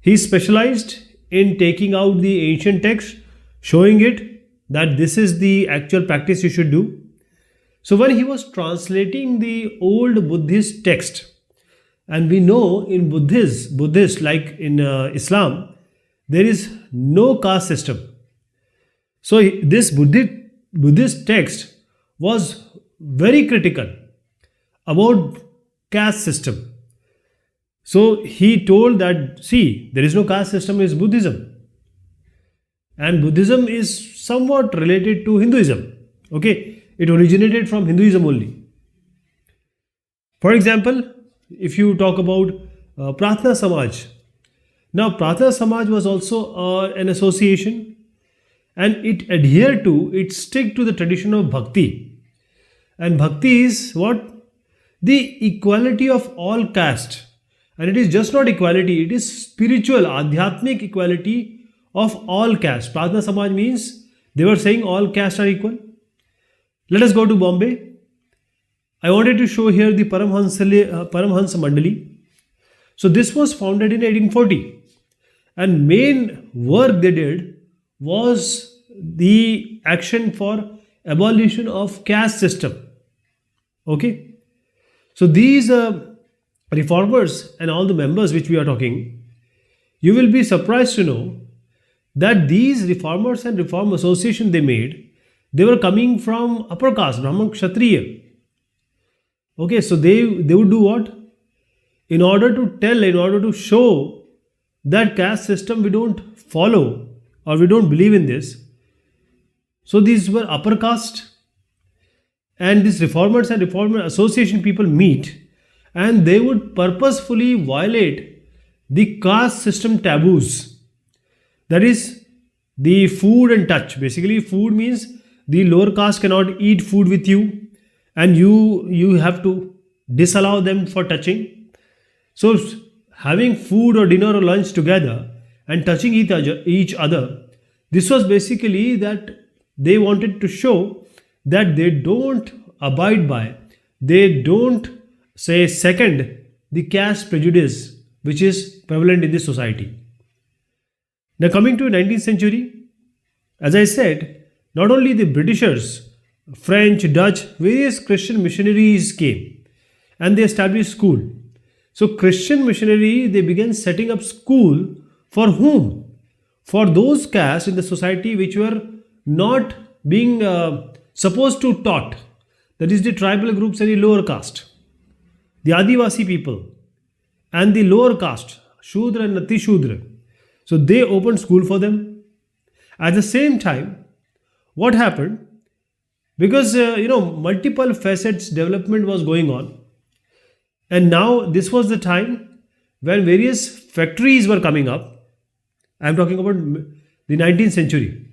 he specialized in taking out the ancient text, showing it that this is the actual practice you should do. So when he was translating the old Buddhist text, and we know in Buddhist like in Islam, there is no caste system. So this Buddhist text was very critical about caste system. So he told that, see, there is no caste system is Buddhism. And Buddhism is somewhat related to Hinduism. Okay, it originated from Hinduism only. For example, if you talk about Pratna Samaj. Now, Pratna Samaj was also an association, and it adhered to, it stick to the tradition of Bhakti. And Bhakti is what? The equality of all caste. And it is just not equality, it is spiritual, adhyatmic equality of all caste. Pratna Samaj means they were saying all castes are equal. Let us go to Bombay. I wanted to show here the Paramhansa Mandali. So this was founded in 1840. And main work they did was the action for abolition of caste system. Okay. So these reformers and all the members which we are talking, you will be surprised to know that these reformers and reform association they made, they were coming from upper caste, Brahman, Kshatriya. Okay, so they would do what? In order to show that caste system we don't follow or we don't believe in this. So these were upper caste, and these reformers and reformer association people meet, and they would purposefully violate the caste system taboos. That is the food and touch. Basically, food means the lower caste cannot eat food with you, and you have to disallow them for touching. So having food or dinner or lunch together and touching each other, this was basically that they wanted to show that they don't abide by, they don't say second the caste prejudice which is prevalent in this society. Now coming to 19th century, as I said, not only the Britishers, French, Dutch, various Christian missionaries came and they established school. So Christian missionary, they began setting up school for whom? For those castes in the society which were not being supposed to taught. That is the tribal groups and the lower caste. The Adivasi people and the lower caste, Shudra and Ati Shudra. So they opened school for them. At the same time, what happened? Because multiple facets development was going on. And now this was the time when various factories were coming up. I am talking about the 19th century.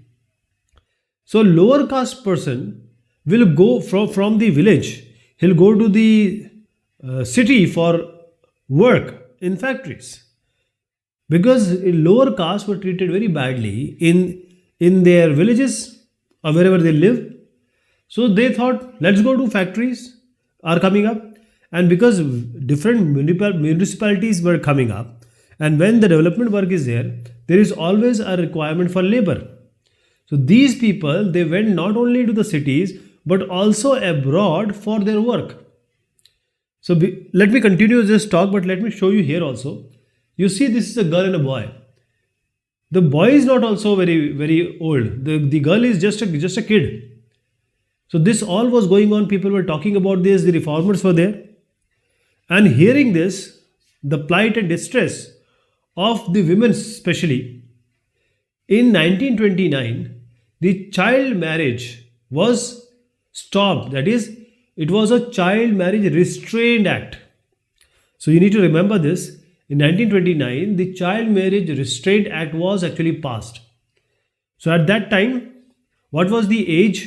So lower caste person will go from the village. He'll go to the city for work in factories. Because lower caste were treated very badly in their villages or wherever they live. So they thought, let's go to factories are coming up. And because different municipalities were coming up, and when the development work is there is always a requirement for labor. So these people, they went not only to the cities, but also abroad for their work. So let me continue this talk, but let me show you here also. You see, this is a girl and a boy. The boy is not also very old. The girl is just a kid. So this all was going on. People were talking about this. The reformers were there, and hearing this, the plight and distress of the women, especially in 1929, the child marriage was stopped. That is, it was a child marriage restraint act. So you need to remember this. In 1929, the Child Marriage Restraint Act was actually passed. So at that time, what was the age?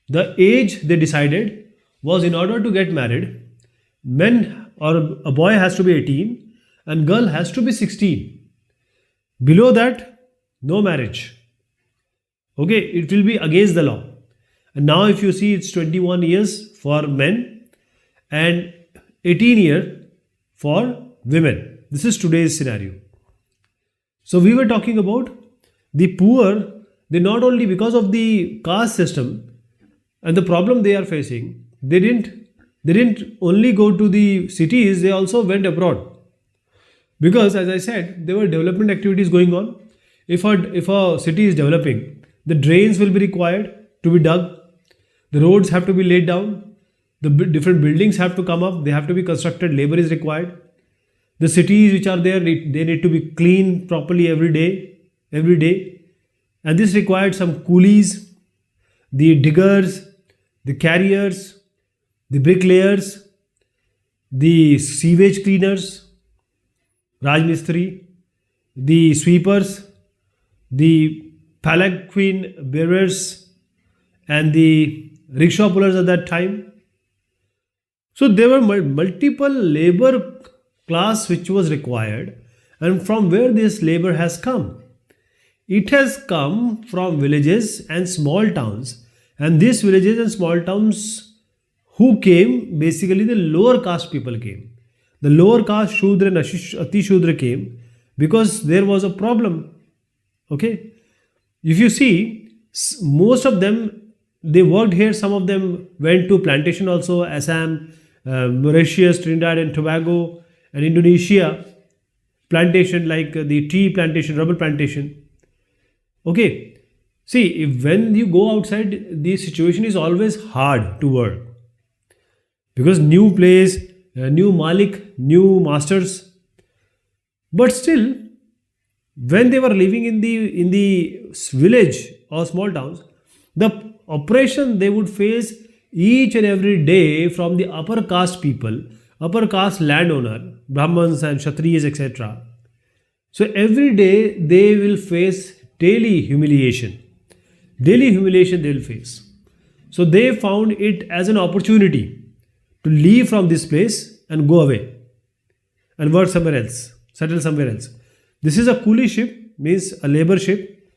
The age they decided was, in order to get married, men or a boy has to be 18 and girl has to be 16. Below that, no marriage. Okay, it will be against the law. And now if you see, it's 21 years for men and 18 years for women. This is today's scenario. So we were talking about the poor. They not only, because of the caste system and the problem they are facing, they didn't only go to the cities, they also went abroad. Because as I said, there were development activities going on. If a city is developing, the drains will be required to be dug, the roads have to be laid down, the different buildings have to come up, they have to be constructed, labor is required. The cities which are there, they need to be cleaned properly every day. And this required some coolies, the diggers, the carriers, the bricklayers, the sewage cleaners, Rajmistri, the sweepers, the palanquin bearers, and the rickshaw pullers at that time. So there were multiple labor class which was required, and from where this labor has come? It has come from villages and small towns, and these villages and small towns who came, basically the lower caste people came. The lower caste Shudra and Ati Shudra came because there was a problem. Okay, if you see, most of them, they worked here. Some of them went to plantation also, Assam, Mauritius, Trinidad and Tobago, and Indonesia, plantation like the tea plantation, rubber plantation. Okay, see, if when you go outside, the situation is always hard to work because new place, new malik, new masters. But still, when they were living in the village or small towns, the oppression they would face each and every day from the upper caste people, upper caste landowner, Brahmins and Kshatriyas, etc. So every day they will face daily humiliation. Daily humiliation they will face. So they found it as an opportunity to leave from this place and go away and work somewhere else, settle somewhere else. This is a coolie ship, means a labor ship,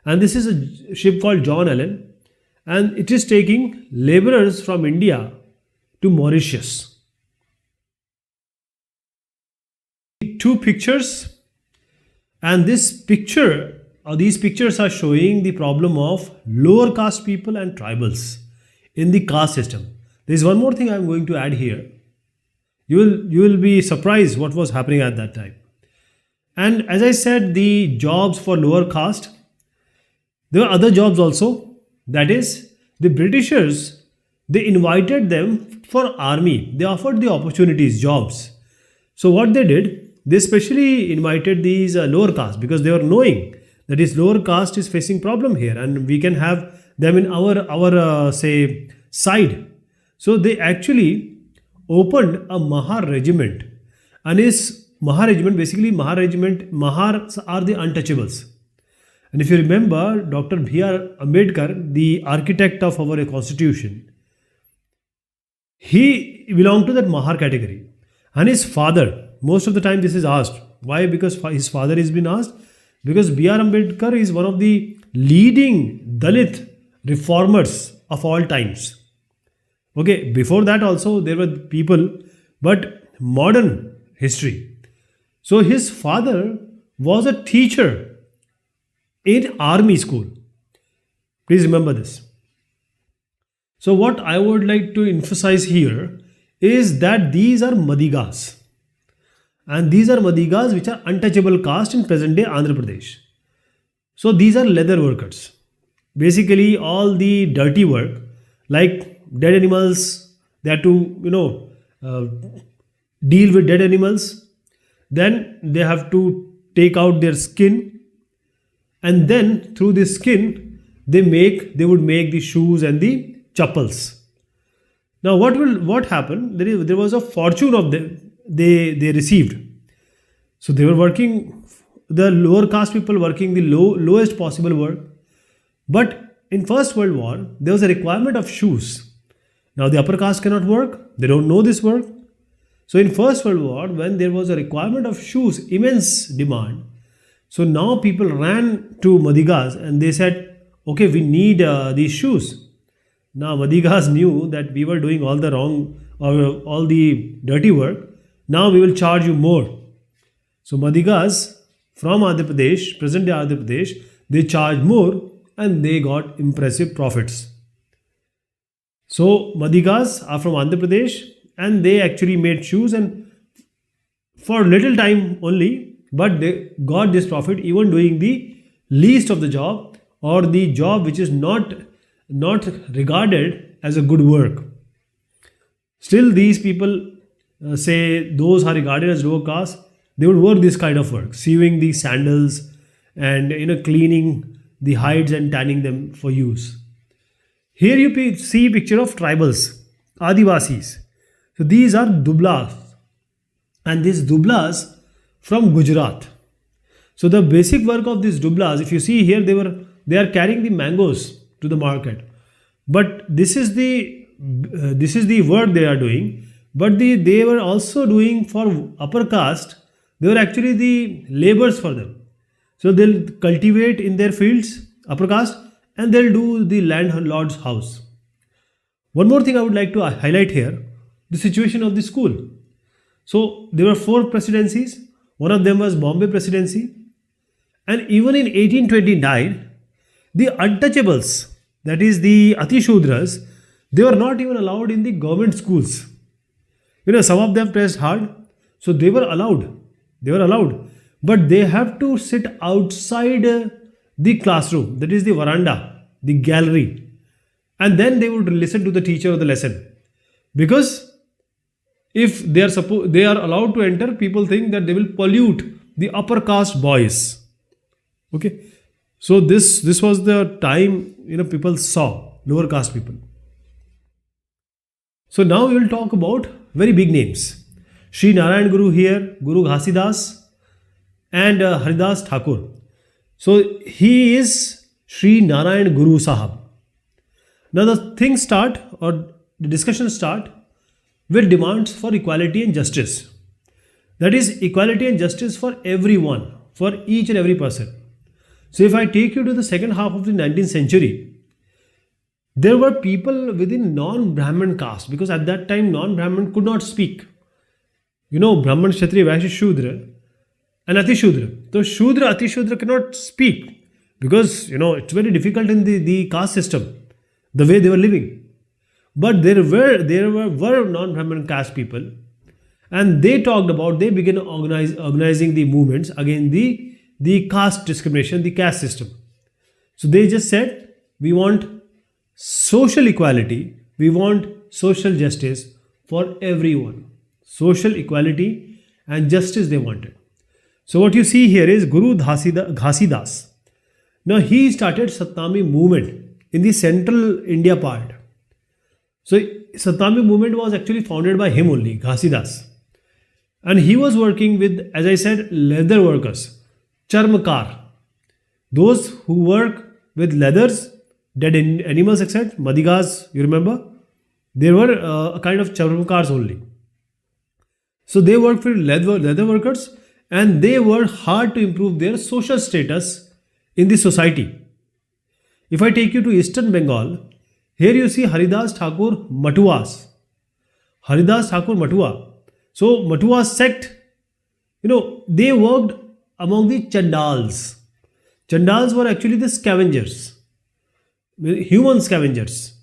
and this is a ship called John Allen, and it is taking laborers from India to Mauritius. Two pictures, and this picture or these pictures are showing the problem of lower caste people and tribals in the caste system. There is one more thing I am going to add here. You will be surprised what was happening at that time. And as I said, the jobs for lower caste, there were other jobs also. That is, the Britishers, they invited them for army. They offered the opportunities, jobs. So what they did, they specially invited these lower caste because they were knowing that this lower caste is facing problem here and we can have them in our say side. So they actually opened a Mahar regiment, and his Mahar regiment, basically Mahars are the untouchables. And if you remember, Dr. B.R. Ambedkar, the architect of our constitution, he belonged to that Mahar category. And his father, most of the time this is asked. Why? Because his father has been asked. Because B.R. Ambedkar is one of the leading Dalit reformers of all times. Okay, before that also there were people, but modern history. So his father was a teacher in army school. Please remember this. So what I would like to emphasize here is that these are Madigas. And these are Madigas which are untouchable caste in present day Andhra Pradesh. So these are leather workers. Basically, all the dirty work, like dead animals, they have to, uh, deal with dead animals. Then they have to take out their skin, and then through the skin, they would make the shoes and the chappals. Now, what happened? There was a fortune of them they received. So they were working, the lower caste people working the lowest possible work. But in First World War, there was a requirement of shoes. Now the upper caste cannot work; they don't know this work. So in First World War, when there was a requirement of shoes, immense demand. So now people ran to Madigas and they said, "Okay, we need these shoes." Now Madigas knew that we were doing all the wrong or all the dirty work. Now we will charge you more. So Madigas from Andhra Pradesh, present day Andhra Pradesh, they charged more and they got impressive profits. So Madigas are from Andhra Pradesh and they actually made shoes, and for little time only, but they got this profit even doing the least of the job, or the job which is not regarded as a good work. Still, these people say those are regarded as lower caste. They would work this kind of work, sewing the sandals and cleaning the hides and tanning them for use. Here you see picture of tribals, Adivasis. So these are Dublas, and these Dublas from Gujarat. So the basic work of these Dublas, if you see here, they are carrying the mangoes to the market. But this is the work they are doing. But they were also doing for upper caste. They were actually the laborers for them. So they'll cultivate in their fields, upper caste, and they'll do the landlord's house. One more thing I would like to highlight here, the situation of the school. So there were four presidencies. One of them was Bombay Presidency. And even in 1829, the untouchables, that is the Atishudras, they were not even allowed in the government schools. Some of them pressed hard, so they were allowed. They were allowed. But they have to sit outside the classroom, that is the veranda, the gallery. And then they would listen to the teacher of the lesson. Because if they are allowed to enter, people think that they will pollute the upper caste boys. Okay. So this was the time people saw lower caste people. So now we will talk about very big names. Sri Narayan Guru here, Guru Ghasidas, and Haridas Thakur. So he is Sri Narayan Guru Sahab. Now the things start, or the discussion start, with demands for equality and justice. That is equality and justice for everyone, for each and every person. So if I take you to the second half of the 19th century, there were people within non-Brahmin caste, because at that time non-Brahmin could not speak. Brahman, Kshatriya, Vaishya, Shudra and Atishudra. So Shudra, Atishudra cannot speak because it's very difficult in the caste system, the way they were living. But there were non-Brahmin caste people, and they began organizing the movements against the caste discrimination, the caste system. So they just said, we want social equality, we want social justice for everyone. Social equality and justice they wanted. So what you see here is Guru Ghasidas. Now he started Satnami movement in the central India part. So Satnami movement was actually founded by him only, Ghasidas. And he was working with, as I said, leather workers, charmakar. Those who work with leathers, dead animals, etc. Madigas, you remember? They were a kind of charmakars only. So they worked for leather workers, and they worked hard to improve their social status in the society. If I take you to Eastern Bengal, here you see Haridas Thakur Matuas. Haridas Thakur Matua. So Matua sect, they worked among the Chandals. Chandals were actually the scavengers, human scavengers.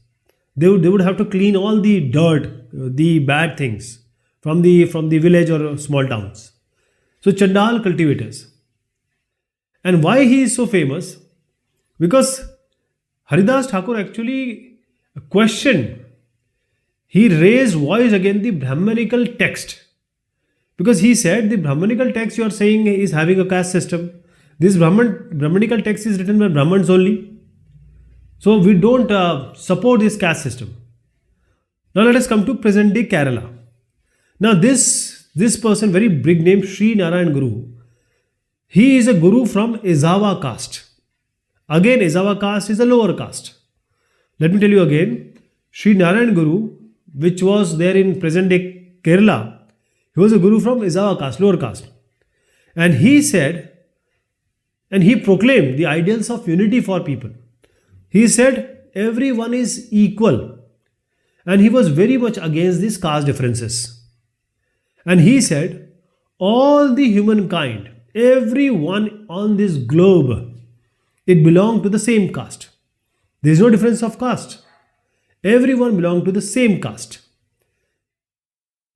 They would have to clean all the dirt, the bad things from the village or small towns. So Chandal cultivators. And why he is so famous? Because Haridas Thakur actually questioned, he raised voice against the Brahmanical text. Because he said the Brahmanical text you are saying is having a caste system. This Brahmanical text is written by Brahmins only. So we don't support this caste system. Now let us come to present day Kerala. Now this person, very big name, Sri Narayan Guru, he is a guru from Ezhava caste. Again, Ezhava caste is a lower caste. Let me tell you again, Sri Narayan Guru, which was there in present day Kerala, he was a guru from Ezhava caste, lower caste. And he said, and he proclaimed the ideals of unity for people. He said, everyone is equal. And he was very much against these caste differences. And he said, all the humankind, everyone on this globe, it belonged to the same caste. There is no difference of caste. Everyone belonged to the same caste.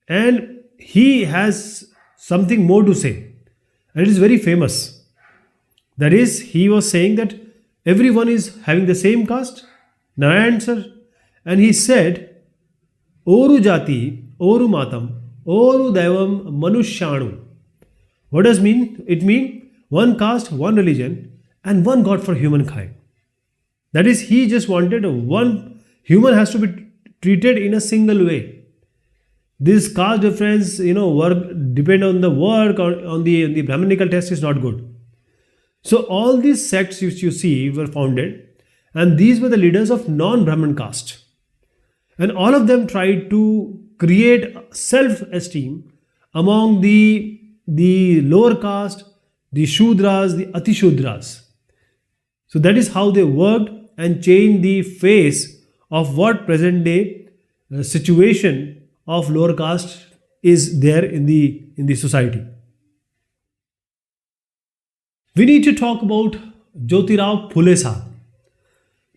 And he has something more to say. And it is very famous. That is, he was saying that everyone is having the same caste, Narayan sir. And he said, Oru Jati, Oru Matam, Oru Devam Manushanu. What does it mean? It means one caste, one religion, and one God for humankind. That is, he just wanted one human has to be treated in a single way. This caste difference, work depend on the work or on the Brahmanical test is not good. So all these sects which you see were founded, and these were the leaders of non-Brahmin caste. And all of them tried to create self-esteem among the lower caste, the Shudras, the Atishudras. So that is how they worked and changed the face of what present day situation of lower caste is there in the society. We need to talk about Jyotirao Phule Sahab.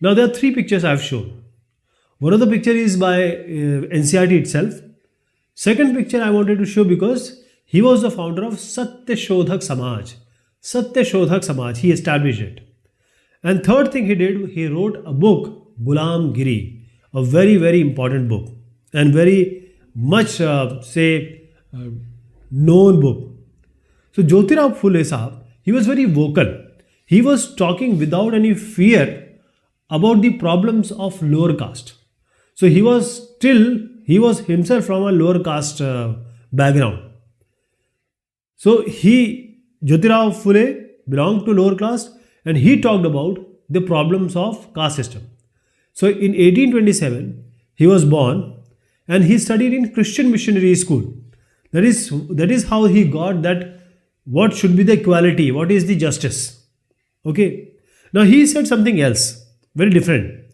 Now there are three pictures I have shown. One of the picture is by NCERT itself. Second picture I wanted to show because he was the founder of Satya Shodhak Samaj. Satya Shodhak Samaj, he established it. And third thing he did, he wrote a book, Gulam Giri, a very, very important book and very much, known book. So Jyotirao Phule Sahab, he was very vocal. He was talking without any fear about the problems of lower caste. So he was himself from a lower caste background. So Jyotirao Phule belonged to lower caste and he talked about the problems of caste system. So in 1827, he was born and he studied in Christian missionary school. That is how he got that what should be the equality, what is the justice. Okay. Now he said something else, very different.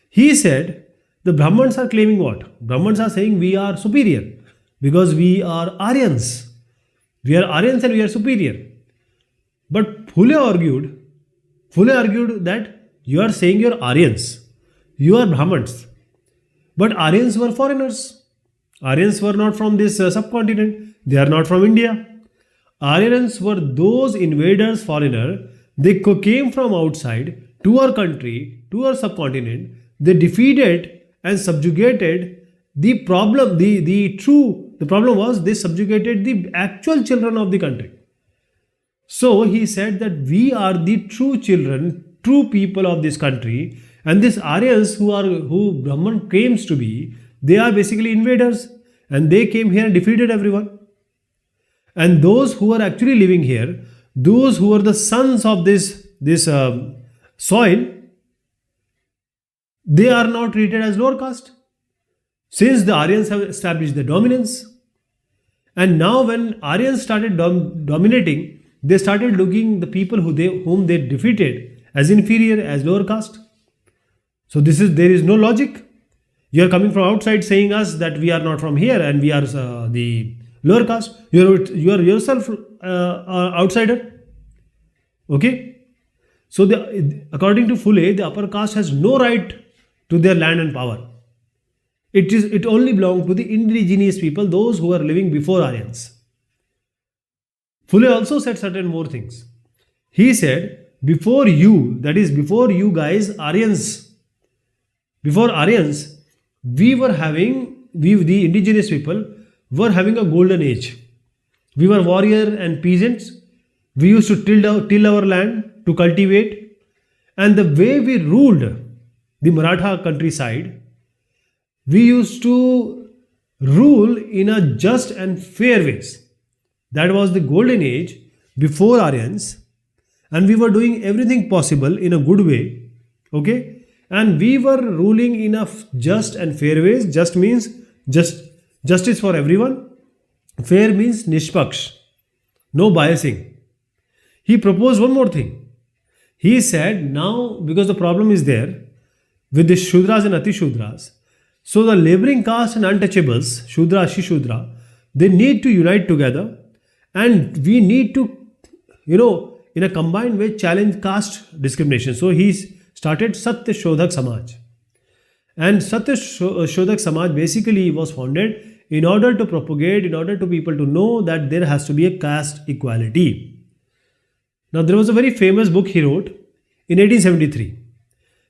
He said, the Brahmins are claiming what? Brahmins are saying we are superior because we are Aryans. We are Aryans and we are superior. But Phule argued that you are saying you are Aryans. You are Brahmins. But Aryans were foreigners. Aryans were not from this subcontinent. They are not from India. Aryans were those invaders, foreigner. They came from outside to our country, to our subcontinent. They defeated and subjugated the problem. The problem was they subjugated the actual children of the country. So he said that we are the true children, true people of this country, and these Aryans who Brahman claims to be, they are basically invaders, and they came here and defeated everyone. And those who are actually living here, those who are the sons of this soil, they are not treated as lower caste. Since the Aryans have established the dominance, and now when Aryans started dominating, they started looking the people whom they defeated as inferior, as lower caste. So there is no logic. You are coming from outside saying us that we are not from here and we are the lower caste. You are yourself outsider. Okay. So according to Phule, the upper caste has no right to their land and power. It only belongs to the indigenous people, those who are living before Aryans. Phule also said certain more things. He said before you, that is before you guys, Aryans, before Aryans, we the indigenous people were having a golden age. We were warrior and peasants. We used to till our land to cultivate, and the way we ruled the Maratha countryside, we used to rule in a just and fair ways. That was the golden age before Aryans, and we were doing everything possible in a good way. Okay, and we were ruling in a just and fair ways. Just means just justice for everyone. Fair means nishpaksh, no biasing. He proposed one more thing. He said, now because the problem is there with the Shudras and Atishudras, so the laboring caste and untouchables, Shudra, Ashishudra, they need to unite together, and we need to, in a combined way, challenge caste discrimination. So he started Satya Shodhak Samaj. And Satya Shodhak Samaj basically was founded in order to propagate, in order to people to know that there has to be a caste equality. Now, there was a very famous book he wrote in 1873.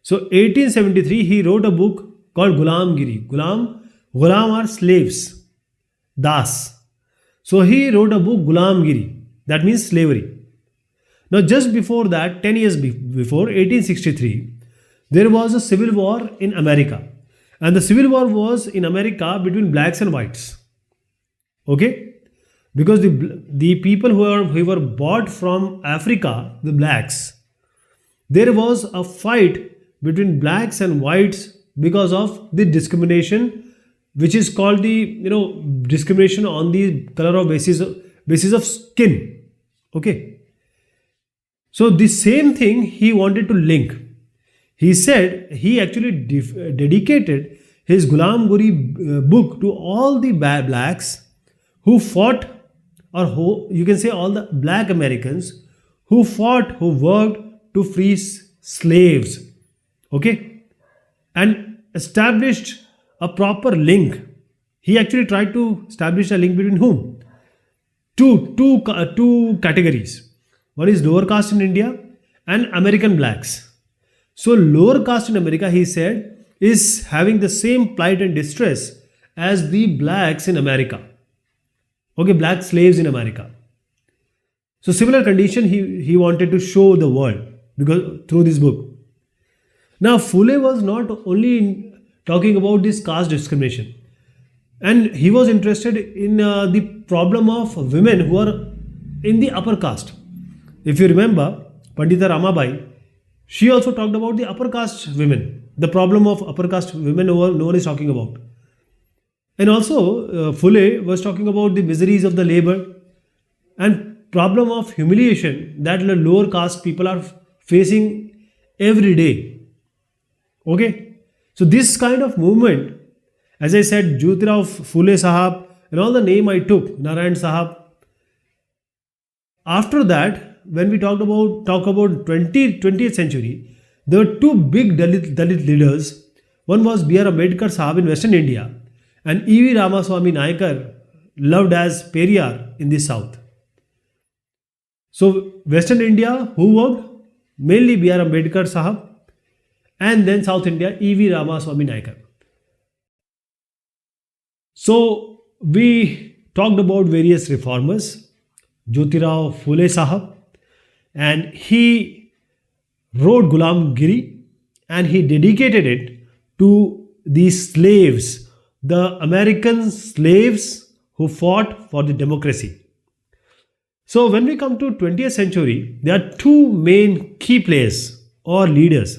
So, 1873, he wrote a book called Gulamgiri. Gulam are slaves, das. So, he wrote a book Gulamgiri, that means slavery. Now, just before that, 10 years before, 1863, there was a civil war in America. And the civil war was in America between blacks and whites. Okay? Because the people who were bought from Africa, the blacks, there was a fight between blacks and whites because of the discrimination, which is called the discrimination on the color of basis of skin. Okay. So the same thing he wanted to link. He said he actually dedicated his Gulamgiri book to all the blacks who fought, or who, you can say all the black Americans who fought, who worked to free slaves. Okay? And established a proper link. He actually tried to establish a link between whom? Two categories. One is lower caste in India and American blacks. So lower caste in America, he said, is having the same plight and distress as the blacks in America. Okay, black slaves in America. So similar condition he wanted to show the world because through this book. Now Phule was not only talking about this caste discrimination, and he was interested in the problem of women who are in the upper caste. If you remember, Pandita Ramabai, she also talked about the upper caste women, the problem of upper caste women no one is talking about. And also, Phule was talking about the miseries of the labor and problem of humiliation that the lower caste people are facing every day. Okay? So this kind of movement, as I said, Jyotirao Phule Sahab and all the name I took, Narayan Sahab. After that, when we talk about 20th century, there were two big Dalit leaders. One was B.R. Ambedkar Sahab in Western India, and E.V. Ramaswamy Nayakar, loved as Periyar in the south. So Western India, who worked? Mainly B.R. Ambedkar Sahab, and then South India, E.V. Ramaswamy Nayakar. So we talked about various reformers, Jyotirao Phule Sahab, and he wrote Gulamgiri and he dedicated it to the slaves, the American slaves who fought for the democracy. So when we come to 20th century, there are two main key players or leaders,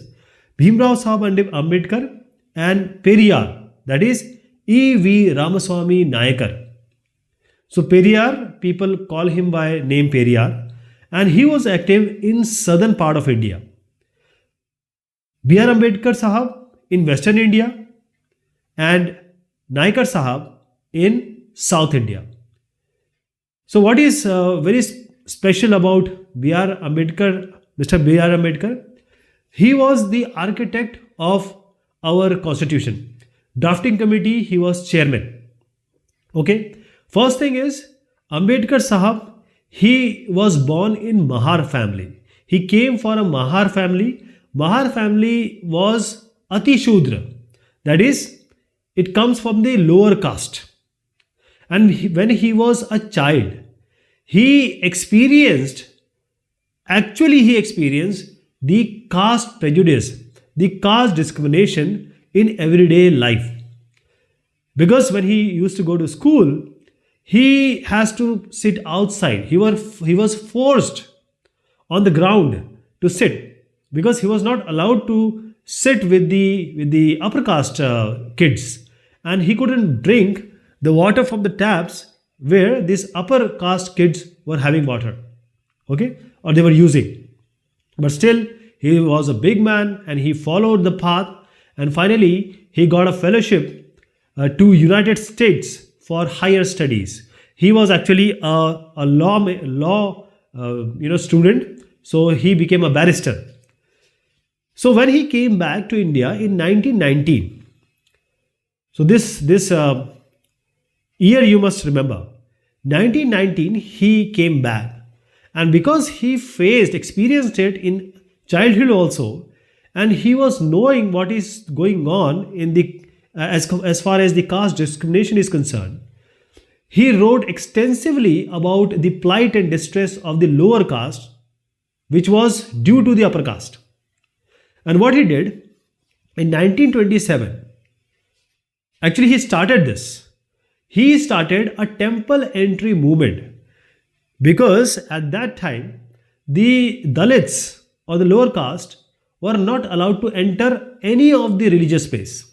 Bhimrao Sahab Ambedkar and Periyar, that is E.V. Ramaswamy Nayakar. So Periyar, people call him by name Periyar, and he was active in southern part of India. B.R. Ambedkar Sahab in Western India and Nayakar Sahab in South India. So what is very special about B.R. Ambedkar, Mr. B.R. Ambedkar? He was the architect of our constitution. Drafting committee, he was chairman. Okay. First thing is, Ambedkar Sahab, he was born in Mahar family. He came for a Mahar family. Mahar family was Ati Shudra. That is, it comes from the lower caste. And when he was a child, he experienced, actually, he experienced the caste prejudice, the caste discrimination in everyday life. Because when he used to go to school, he has to sit outside. He was forced on the ground to sit because he was not allowed to sit with the upper caste kids, and he couldn't drink the water from the taps where these upper caste kids were having water, okay, or they were using. But still, he was a big man and he followed the path, and finally he got a fellowship to United States for higher studies. He was actually a law student, so he became a barrister. So when he came back to India in 1919, so this year you must remember, 1919 he came back, and because he experienced it in childhood also, and he was knowing what is going on in the as far as the caste discrimination is concerned, he wrote extensively about the plight and distress of the lower caste, which was due to the upper caste. And what he did in 1927, actually he started this. He started a temple entry movement, because at that time the Dalits or the lower caste were not allowed to enter any of the religious space.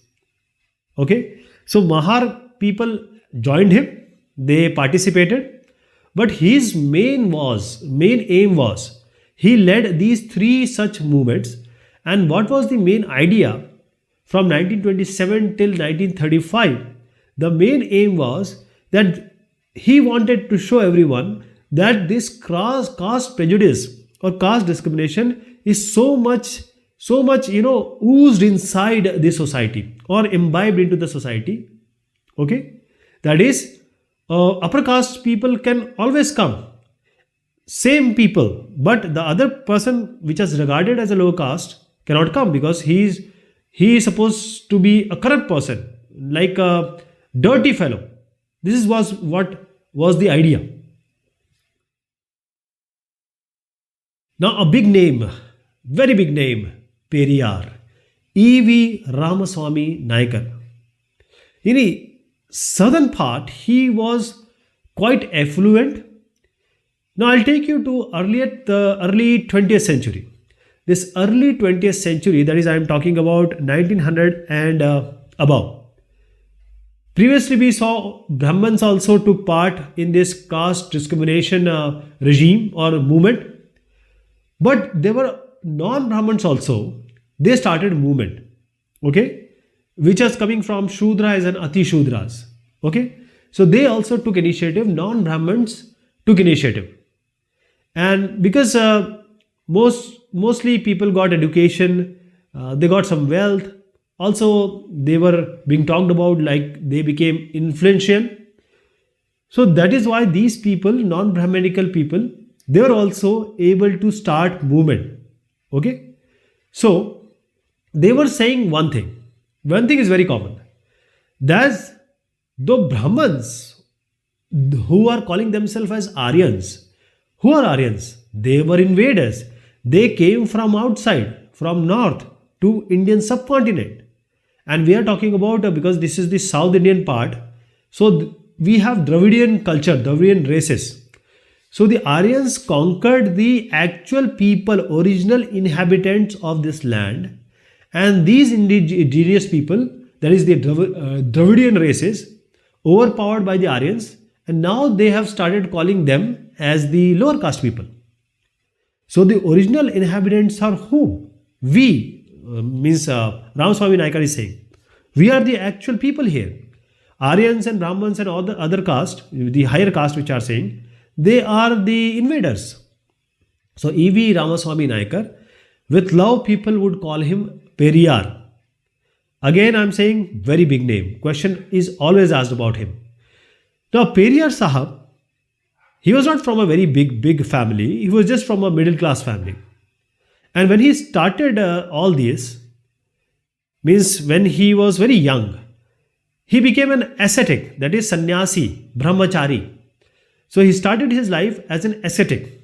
Okay, so Mahar people joined him, they participated, but his main aim was he led these three such movements. And what was the main idea from 1927 till 1935? The main aim was that he wanted to show everyone that this caste prejudice or caste discrimination is so much oozed inside the society or imbibed into the society. Okay, that is, upper caste people can always come, same people, but the other person which is regarded as a low caste cannot come because he is supposed to be a corrupt person, like a dirty fellow. Was what was the idea. Now a big name, very big name, Periyar, E.V. Ramaswamy Naikar. In the southern part, he was quite affluent. Now I'll take you to the early 20th century. This early 20th century, that is, I am talking about 1900 and above. Previously, we saw Brahmins also took part in this caste discrimination regime or movement. But there were non-Brahmins also. They started a movement, okay, which is coming from Shudras and Ati Shudras. Okay, so they also took initiative. Non-Brahmins took initiative, and because mostly people got education, they got some wealth. Also, they were being talked about, like they became influential. So that is why these people, non-Brahmanical people, they were also able to start movement. Okay, so they were saying one thing. One thing is very common. That's the Brahmins who are calling themselves as Aryans. Who are Aryans? They were invaders. They came from outside, from north to Indian subcontinent. And we are talking about, because this is the South Indian part, so we have Dravidian culture, Dravidian races. So the Aryans conquered the actual people, original inhabitants of this land, and these indigenous people, that is the Dravidian races, overpowered by the Aryans, and now they have started calling them as the lower caste people. So the original inhabitants are whom? We, Ramaswamy Naikar is saying, we are the actual people here. Aryans and Brahmins and all the other caste, the higher caste which are saying, they are the invaders. So E.V. Ramaswamy Naikar, with love people would call him Periyar. Again I am saying very big name. Question is always asked about him. Now Periyar Sahab, he was not from a very big family. He was just from a middle class family. And when he started all this, means when he was very young, he became an ascetic, that is sannyasi, brahmachari. So he started his life as an ascetic.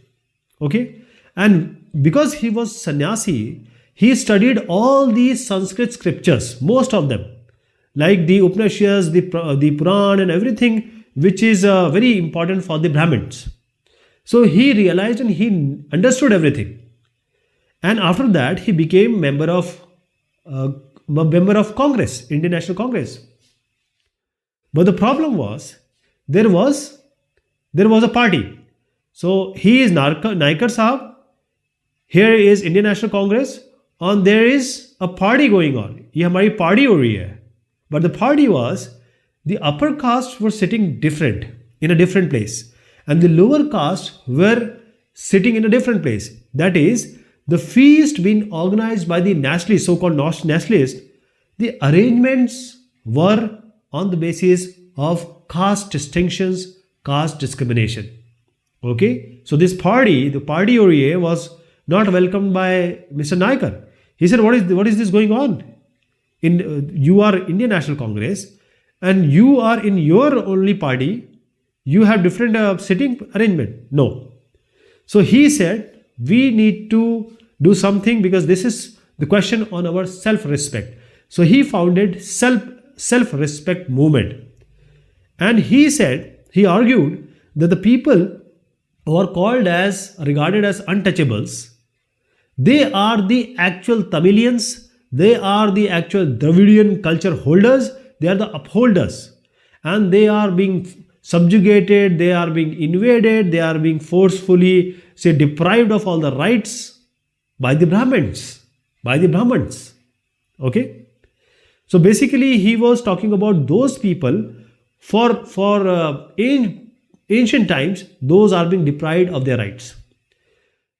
Okay? And because he was sannyasi, he studied all these Sanskrit scriptures, most of them, like the Upanishads, the Puran, and everything, which is very important for the Brahmins. So he realized and he understood everything. And after that, he became member of Congress, Indian National Congress. But the problem was there was a party. So he is Naikar Sahab. Here is Indian National Congress, and there is a party going on. ये हमारी party हो रही है. But the party was the upper caste were sitting different in a different place, and the lower caste were sitting in a different place. That is, the feast being organized by the nationalists, so-called nationalists. The arrangements were on the basis of caste distinctions, caste discrimination. Okay, so this party, the party Oriye, was not welcomed by Mr. Naikar. He said, "What is this going on? You are Indian National Congress, and you are in your only party. You have different sitting arrangement." No. So he said, "We need to do something because this is the question on our self-respect." So he founded self-respect movement. And he argued that the people who are regarded as untouchables, they are the actual Tamilians, they are the actual Dravidian culture holders, they are the upholders. And they are being subjugated, they are being invaded, they are being forcefully, deprived of all the rights by the Brahmins. Okay? So basically, he was talking about those people for ancient times, those are being deprived of their rights.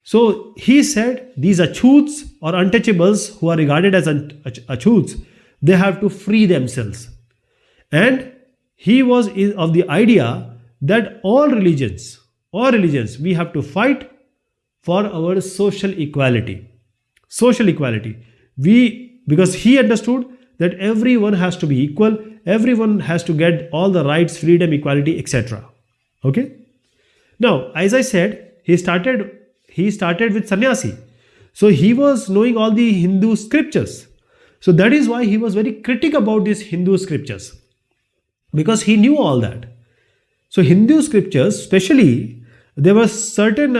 So he said these achoots or untouchables who are regarded as achoots, they have to free themselves. And he was of the idea that all religions, we have to fight for our social equality. Social equality. Because he understood that everyone has to be equal, everyone has to get all the rights, freedom, equality, etc. Okay? Now, as I said, he started with sannyasi. So he was knowing all the Hindu scriptures. So that is why he was very critical about these Hindu scriptures, because he knew all that. So Hindu scriptures, especially, there were certain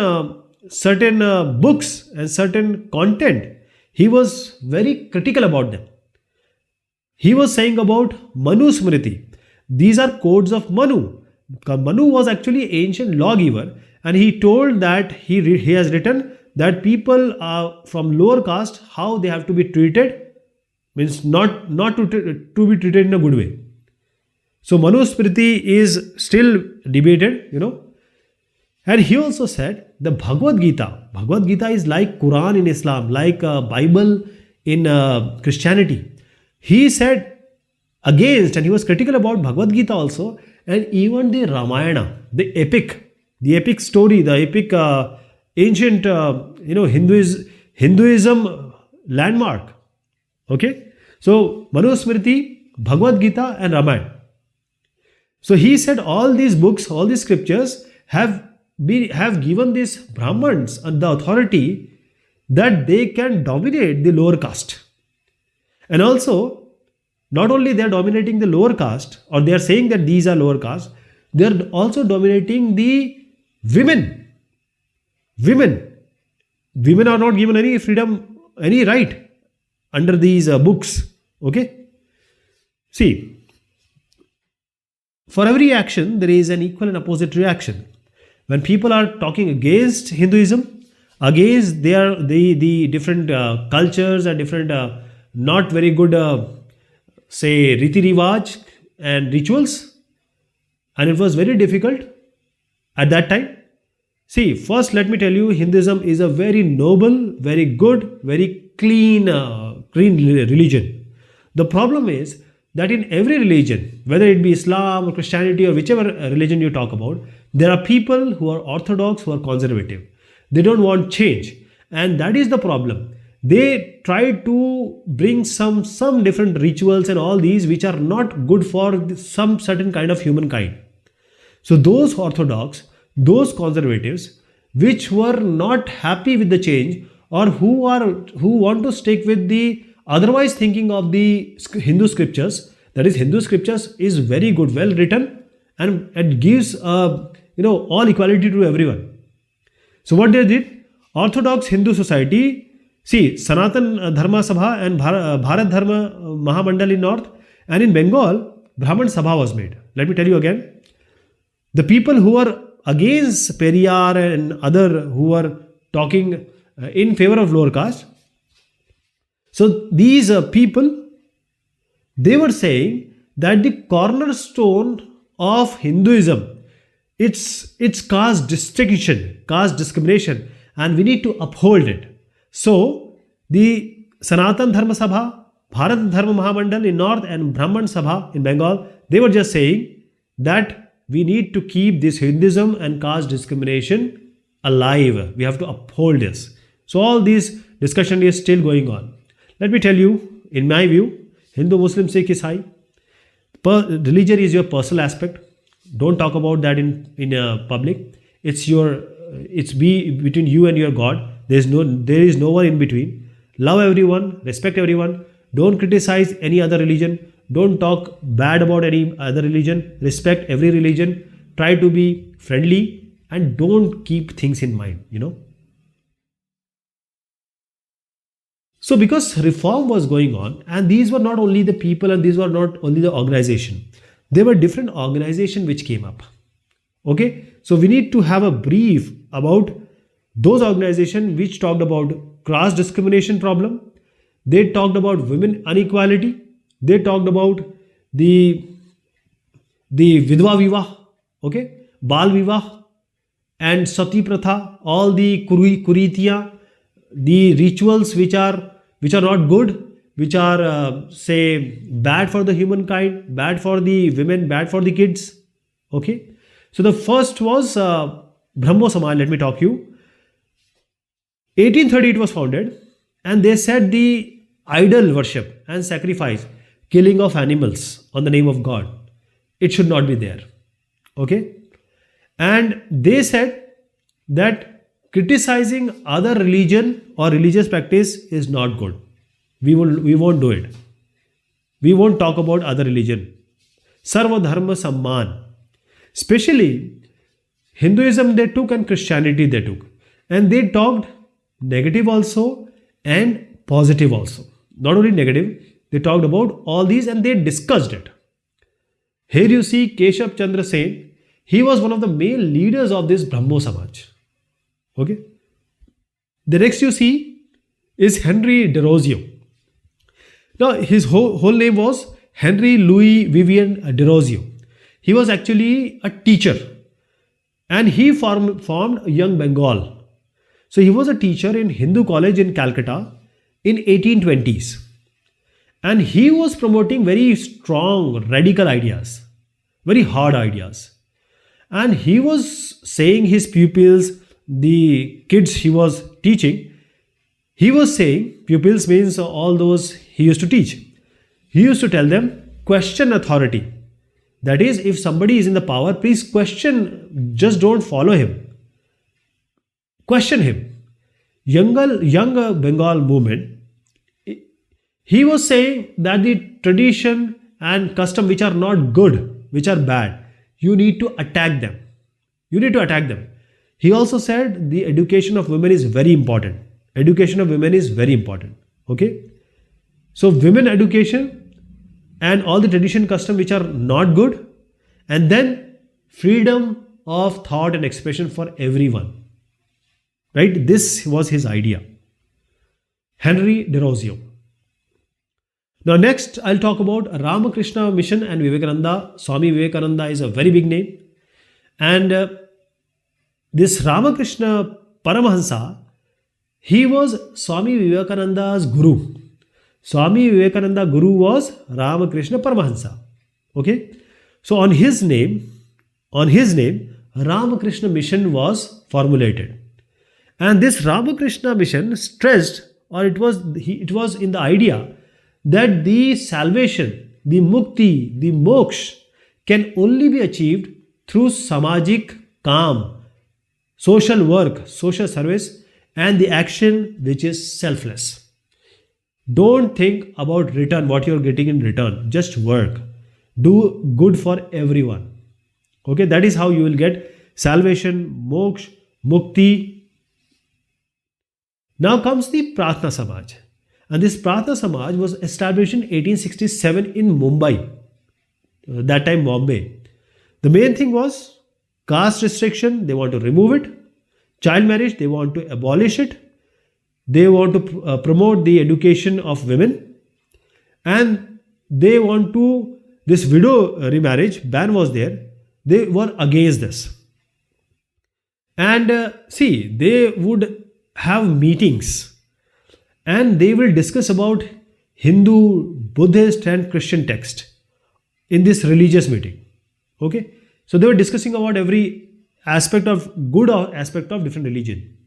books and certain content. He was very critical about them. He was saying about Manu Smriti. These are codes of Manu. Manu was actually ancient lawgiver, and he told that he has written that people from lower caste, how they have to be treated, means not to be treated in a good way. So Manu Smriti is still debated, And he also said the Bhagavad Gita is like Quran in Islam, like Bible in Christianity. He said against, and he was critical about Bhagavad Gita also, and even the Ramayana, the epic story, the epic ancient, Hinduism landmark. Okay, so Manu Smriti, Bhagavad Gita, and Ramayana. So he said all these books, all these scriptures have given these Brahmins the authority that they can dominate the lower caste. And also, not only they are dominating the lower caste, or they are saying that these are lower caste, they are also dominating the women. Women are not given any freedom, any right under these books. Okay? See, for every action, there is an equal and opposite reaction. When people are talking against Hinduism, against the different cultures and different not very good, Riti Rivaj and rituals, and it was very difficult at that time. See, first let me tell you, Hinduism is a very noble, very good, very clean religion. The problem is that in every religion, whether it be Islam or Christianity or whichever religion you talk about, there are people who are orthodox, who are conservative. They don't want change. and that is the problem. They try to bring some different rituals and all these which are not good for some certain kind of humankind. So those orthodox, those conservatives, which were not happy with the change, or who want to stick with the otherwise thinking of the Hindu scriptures, that is, Hindu scriptures is very good, well written, and it gives all equality to everyone. So what they did, Orthodox Hindu society, see, Sanatan Dharma Sabha and Bharat Dharma Mahamandal in North, and in Bengal, Brahman Sabha was made. Let me tell you again. The people who are against Periyar and other who are talking in favor of lower caste, so these people, they were saying that the cornerstone of Hinduism, it's caste discrimination, and we need to uphold it. So the Sanatan Dharma Sabha, Bharat Dharma Mahamandal in North, and Brahman Sabha in Bengal, they were just saying that we need to keep this Hinduism and caste discrimination alive. We have to uphold this. So all this discussion is still going on. Let me tell you, in my view, Hindu, Muslim, Sikh, Isai, religion is your personal aspect. Don't talk about that in public. It's between you and your God. There is no one in between. Love everyone, respect everyone. Don't criticize any other religion. Don't talk bad about any other religion. Respect every religion. Try to be friendly and don't keep things in mind, So because reform was going on, and these were not only the people and these were not only the organization, there were different organizations which came up. Okay, so we need to have a brief about those organizations which talked about caste discrimination problem. They talked about women inequality. They talked about the Vidva Vivah, okay, Bal Vivah and Sati Pratha, all the Kuritiya, the rituals which are not good, which are say bad for the humankind, bad for the women, bad for the kids. Okay, so the first was Brahmo Samaj. Let me talk you. 1830 it was founded, and they said the idol worship and sacrifice, killing of animals on the name of God, it should not be there. Okay, and they said that criticizing other religion or religious practice is not good. We won't do it. We won't talk about other religion. Sarva Dharma Samman. Especially Hinduism they took and Christianity they took. And they talked negative also and positive also. Not only negative, they talked about all these and they discussed it. Here you see Keshav Chandra Sen. He was one of the main leaders of this Brahmo Samaj. Okay. The next you see is Henry Derozio. Now his whole name was Henry Louis Vivian Derozio. He was actually a teacher and he formed Young Bengal. So he was a teacher in Hindu college in Calcutta in 1820s. And he was promoting very strong, radical ideas, very hard ideas. And he was saying his pupils, the kids he was teaching, he was saying, pupils means all those he used to teach. He used to tell them, question authority. That is, if somebody is in the power, please question, just don't follow him. Question him. Young Bengal movement, he was saying that the tradition and custom which are not good, which are bad, you need to attack them. You need to attack them. He also said the education of women is very important. Education of women is very important. Okay. So women education and all the tradition custom which are not good, and then freedom of thought and expression for everyone. Right? This was his idea. Henry Derozio. Now next I'll talk about Ramakrishna Mission and Vivekananda. Swami Vivekananda is a very big name. And this Ramakrishna Paramahansa, he was Swami Vivekananda's guru. Swami Vivekananda guru was Ramakrishna Paramahansa. Okay. So on his name, Ramakrishna Mission was formulated. And this Ramakrishna mission stressed, or it was in the idea that the salvation, the mukti, the moksha can only be achieved through samajik काम, social work, social service, and the action which is selfless. Don't think about return, what you're getting in return. Just work. Do good for everyone. Okay, that is how you will get salvation, moksha, mukti. Now comes the Pratna Samaj. And this Pratna Samaj was established in 1867 in Mumbai, that time Bombay. The main thing was caste restriction, they want to remove it. Child marriage, they want to abolish it. They want to promote the education of women. And they want to, this widow remarriage ban was there. They were against this. And see, they would have meetings and they will discuss about Hindu, Buddhist and Christian text in this religious meeting. Okay, so they were discussing about every aspect of good or aspect of different religion.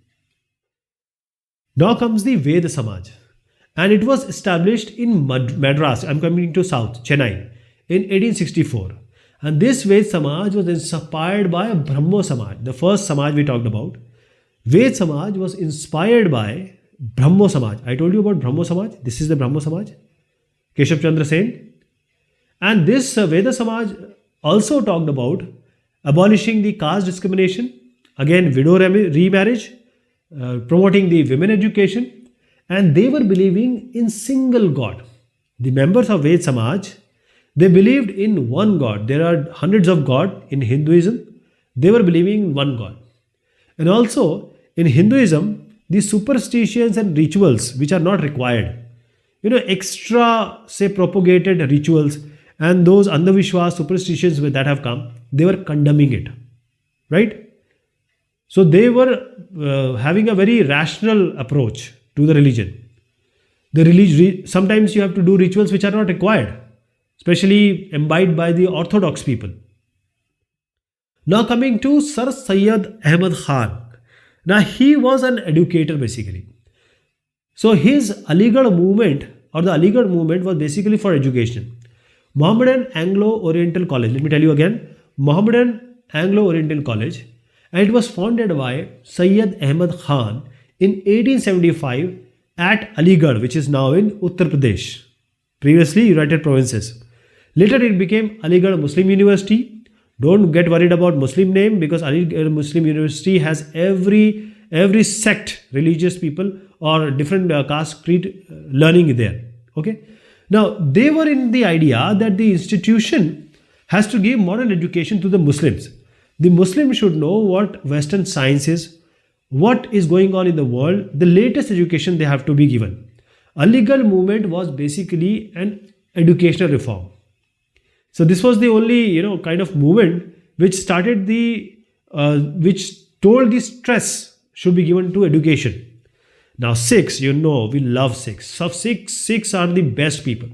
Now comes the Veda Samaj, and it was established in Madras. I'm coming to South Chennai in 1864, and this Veda Samaj was inspired by Brahmo Samaj, the first Samaj we talked about. Veda Samaj was inspired by Brahmo Samaj. I told you about Brahmo Samaj. This is the Brahmo Samaj, Keshav Chandra Sen. And this Veda Samaj also talked about abolishing the caste discrimination, again widow remarriage, promoting the women education, and they were believing in single God. The members of Veda Samaj, they believed in one God. There are hundreds of gods in Hinduism. They were believing in one God. And also in Hinduism, the superstitions and rituals which are not required, extra say propagated rituals and those andhavishwas, superstitions that have come, they were condemning it, right? So they were having a very rational approach to the religion. Sometimes you have to do rituals which are not required, especially imbibed by the orthodox people. Now coming to Sir Syed Ahmad Khan. Now he was an educator basically. So his Aligarh movement or the Aligarh movement was basically for education. Mohammedan Anglo-Oriental College, let me tell you again, Mohammedan Anglo-Oriental College, and it was founded by Syed Ahmad Khan in 1875 at Aligarh, which is now in Uttar Pradesh, previously United Provinces. Later it became Aligarh Muslim University. Don't get worried about Muslim name, because Aligarh Muslim University has every sect, religious people or different caste creed learning there. Okay. Now they were in the idea that the institution has to give modern education to the Muslims. The Muslims should know what Western science is, what is going on in the world, the latest education they have to be given. Aligarh movement was basically an educational reform. So this was the only kind of movement which started which told the stress should be given to education. Now Sikhs, we love Sikhs. So Sikhs are the best people.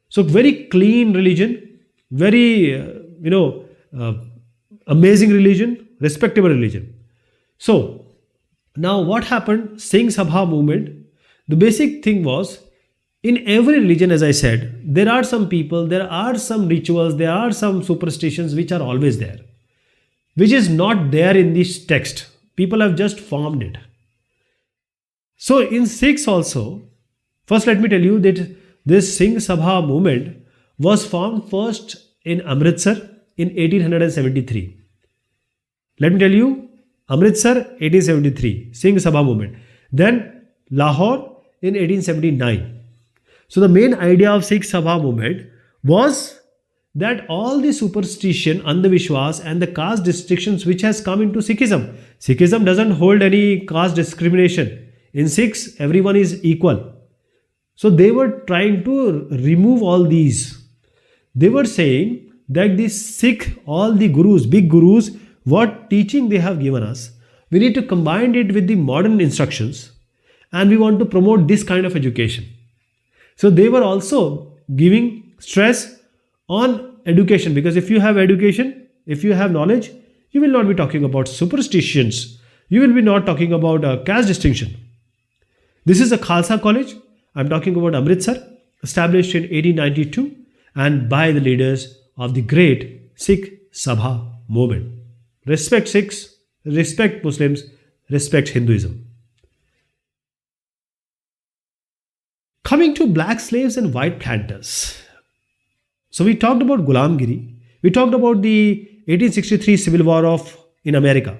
So very clean religion, very amazing religion, respectable religion. So now what happened? Singh Sabha movement. The basic thing was, in every religion, as I said, there are some people, there are some rituals, there are some superstitions which are always there, which is not there in this text. People have just formed it. So in Sikhs also, first let me tell you that this Singh Sabha movement was formed first in Amritsar in 1873. Let me tell you, Amritsar 1873, Singh Sabha movement. Then Lahore in 1879. So the main idea of Sikh Sabha movement was that all the superstition, andhavishwas and the caste restrictions which has come into Sikhism. Sikhism doesn't hold any caste discrimination. In Sikhs, everyone is equal. So they were trying to remove all these. They were saying that the Sikh, all the gurus, big gurus, what teaching they have given us, we need to combine it with the modern instructions, and we want to promote this kind of education. So they were also giving stress on education, because if you have education, if you have knowledge, you will not be talking about superstitions. you will be not talking about a caste distinction. This is a Khalsa college. I'm talking about Amritsar, established in 1892 and by the leaders of the great Sikh Sabha movement. Respect Sikhs, respect Muslims, respect Hinduism. Coming to black slaves and white planters. So we talked about Gulamgiri. We talked about the 1863 Civil War in America.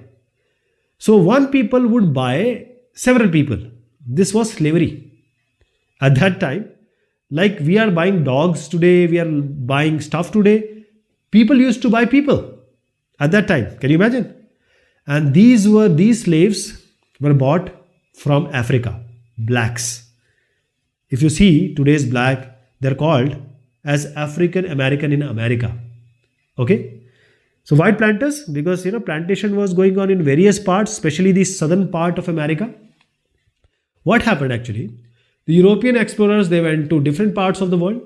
So one people would buy several people. This was slavery. At that time, like we are buying dogs today, we are buying stuff today. People used to buy people at that time. Can you imagine? And these slaves were bought from Africa, blacks. If you see today's black, they're called as African American in America. Okay? So white planters, because plantation was going on in various parts, especially the southern part of America. What happened actually? The European explorers, they went to different parts of the world,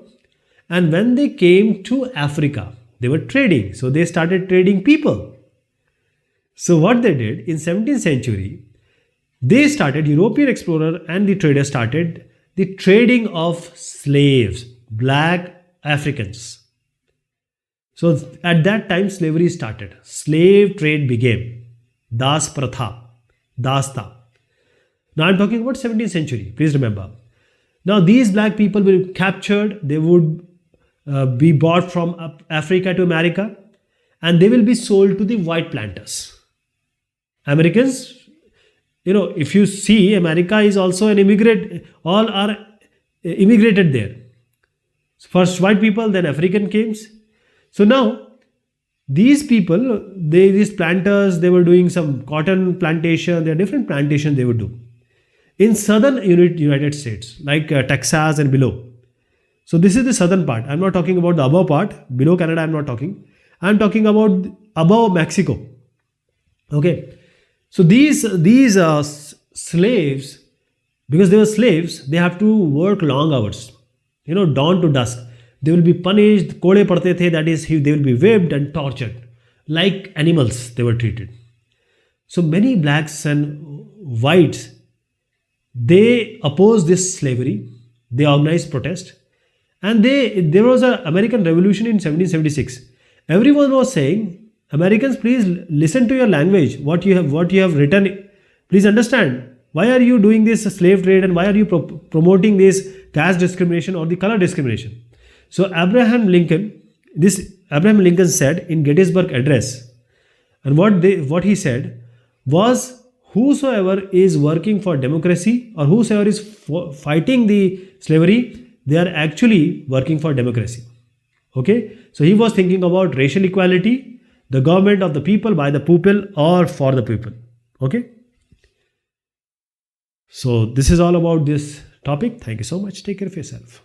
and when they came to Africa, they were trading. So they started trading people. So what they did in 17th century, European explorer and the trader started the trading of slaves, black Africans. So at that time slavery started. Slave trade began. Das Pratha, Dasta. Now I'm talking about 17th century, please remember. Now these black people were captured, they would be bought from Africa to America, and they will be sold to the white planters. Americans, if you see, America is also an immigrant, all are immigrated there. First white people, then African came. So now these people, these planters, they were doing some cotton plantation, there are different plantations they would do in southern United States, like Texas and below. So this is the southern part. I'm not talking about the above part. Below Canada, I'm not talking. I'm talking about above Mexico. Okay. So these slaves, because they were slaves, they have to work long hours, dawn to dusk. They will be punished. Kode padte the, that is, they will be whipped and tortured. Like animals, they were treated. So many blacks and whites, they opposed this slavery. They organized protest. And there was an American Revolution in 1776. Everyone was saying, Americans, please listen to your language. What you have written, please understand. Why are you doing this slave trade, and why are you promoting this caste discrimination or the color discrimination? So Abraham Lincoln said in Gettysburg Address, and what he said was, whosoever is working for democracy or whosoever is fighting the slavery, they are actually working for democracy. Okay, so he was thinking about racial equality, the government of the people, by the people, or for the people. Okay, so this is all about this topic. Thank you so much. Take care of yourself.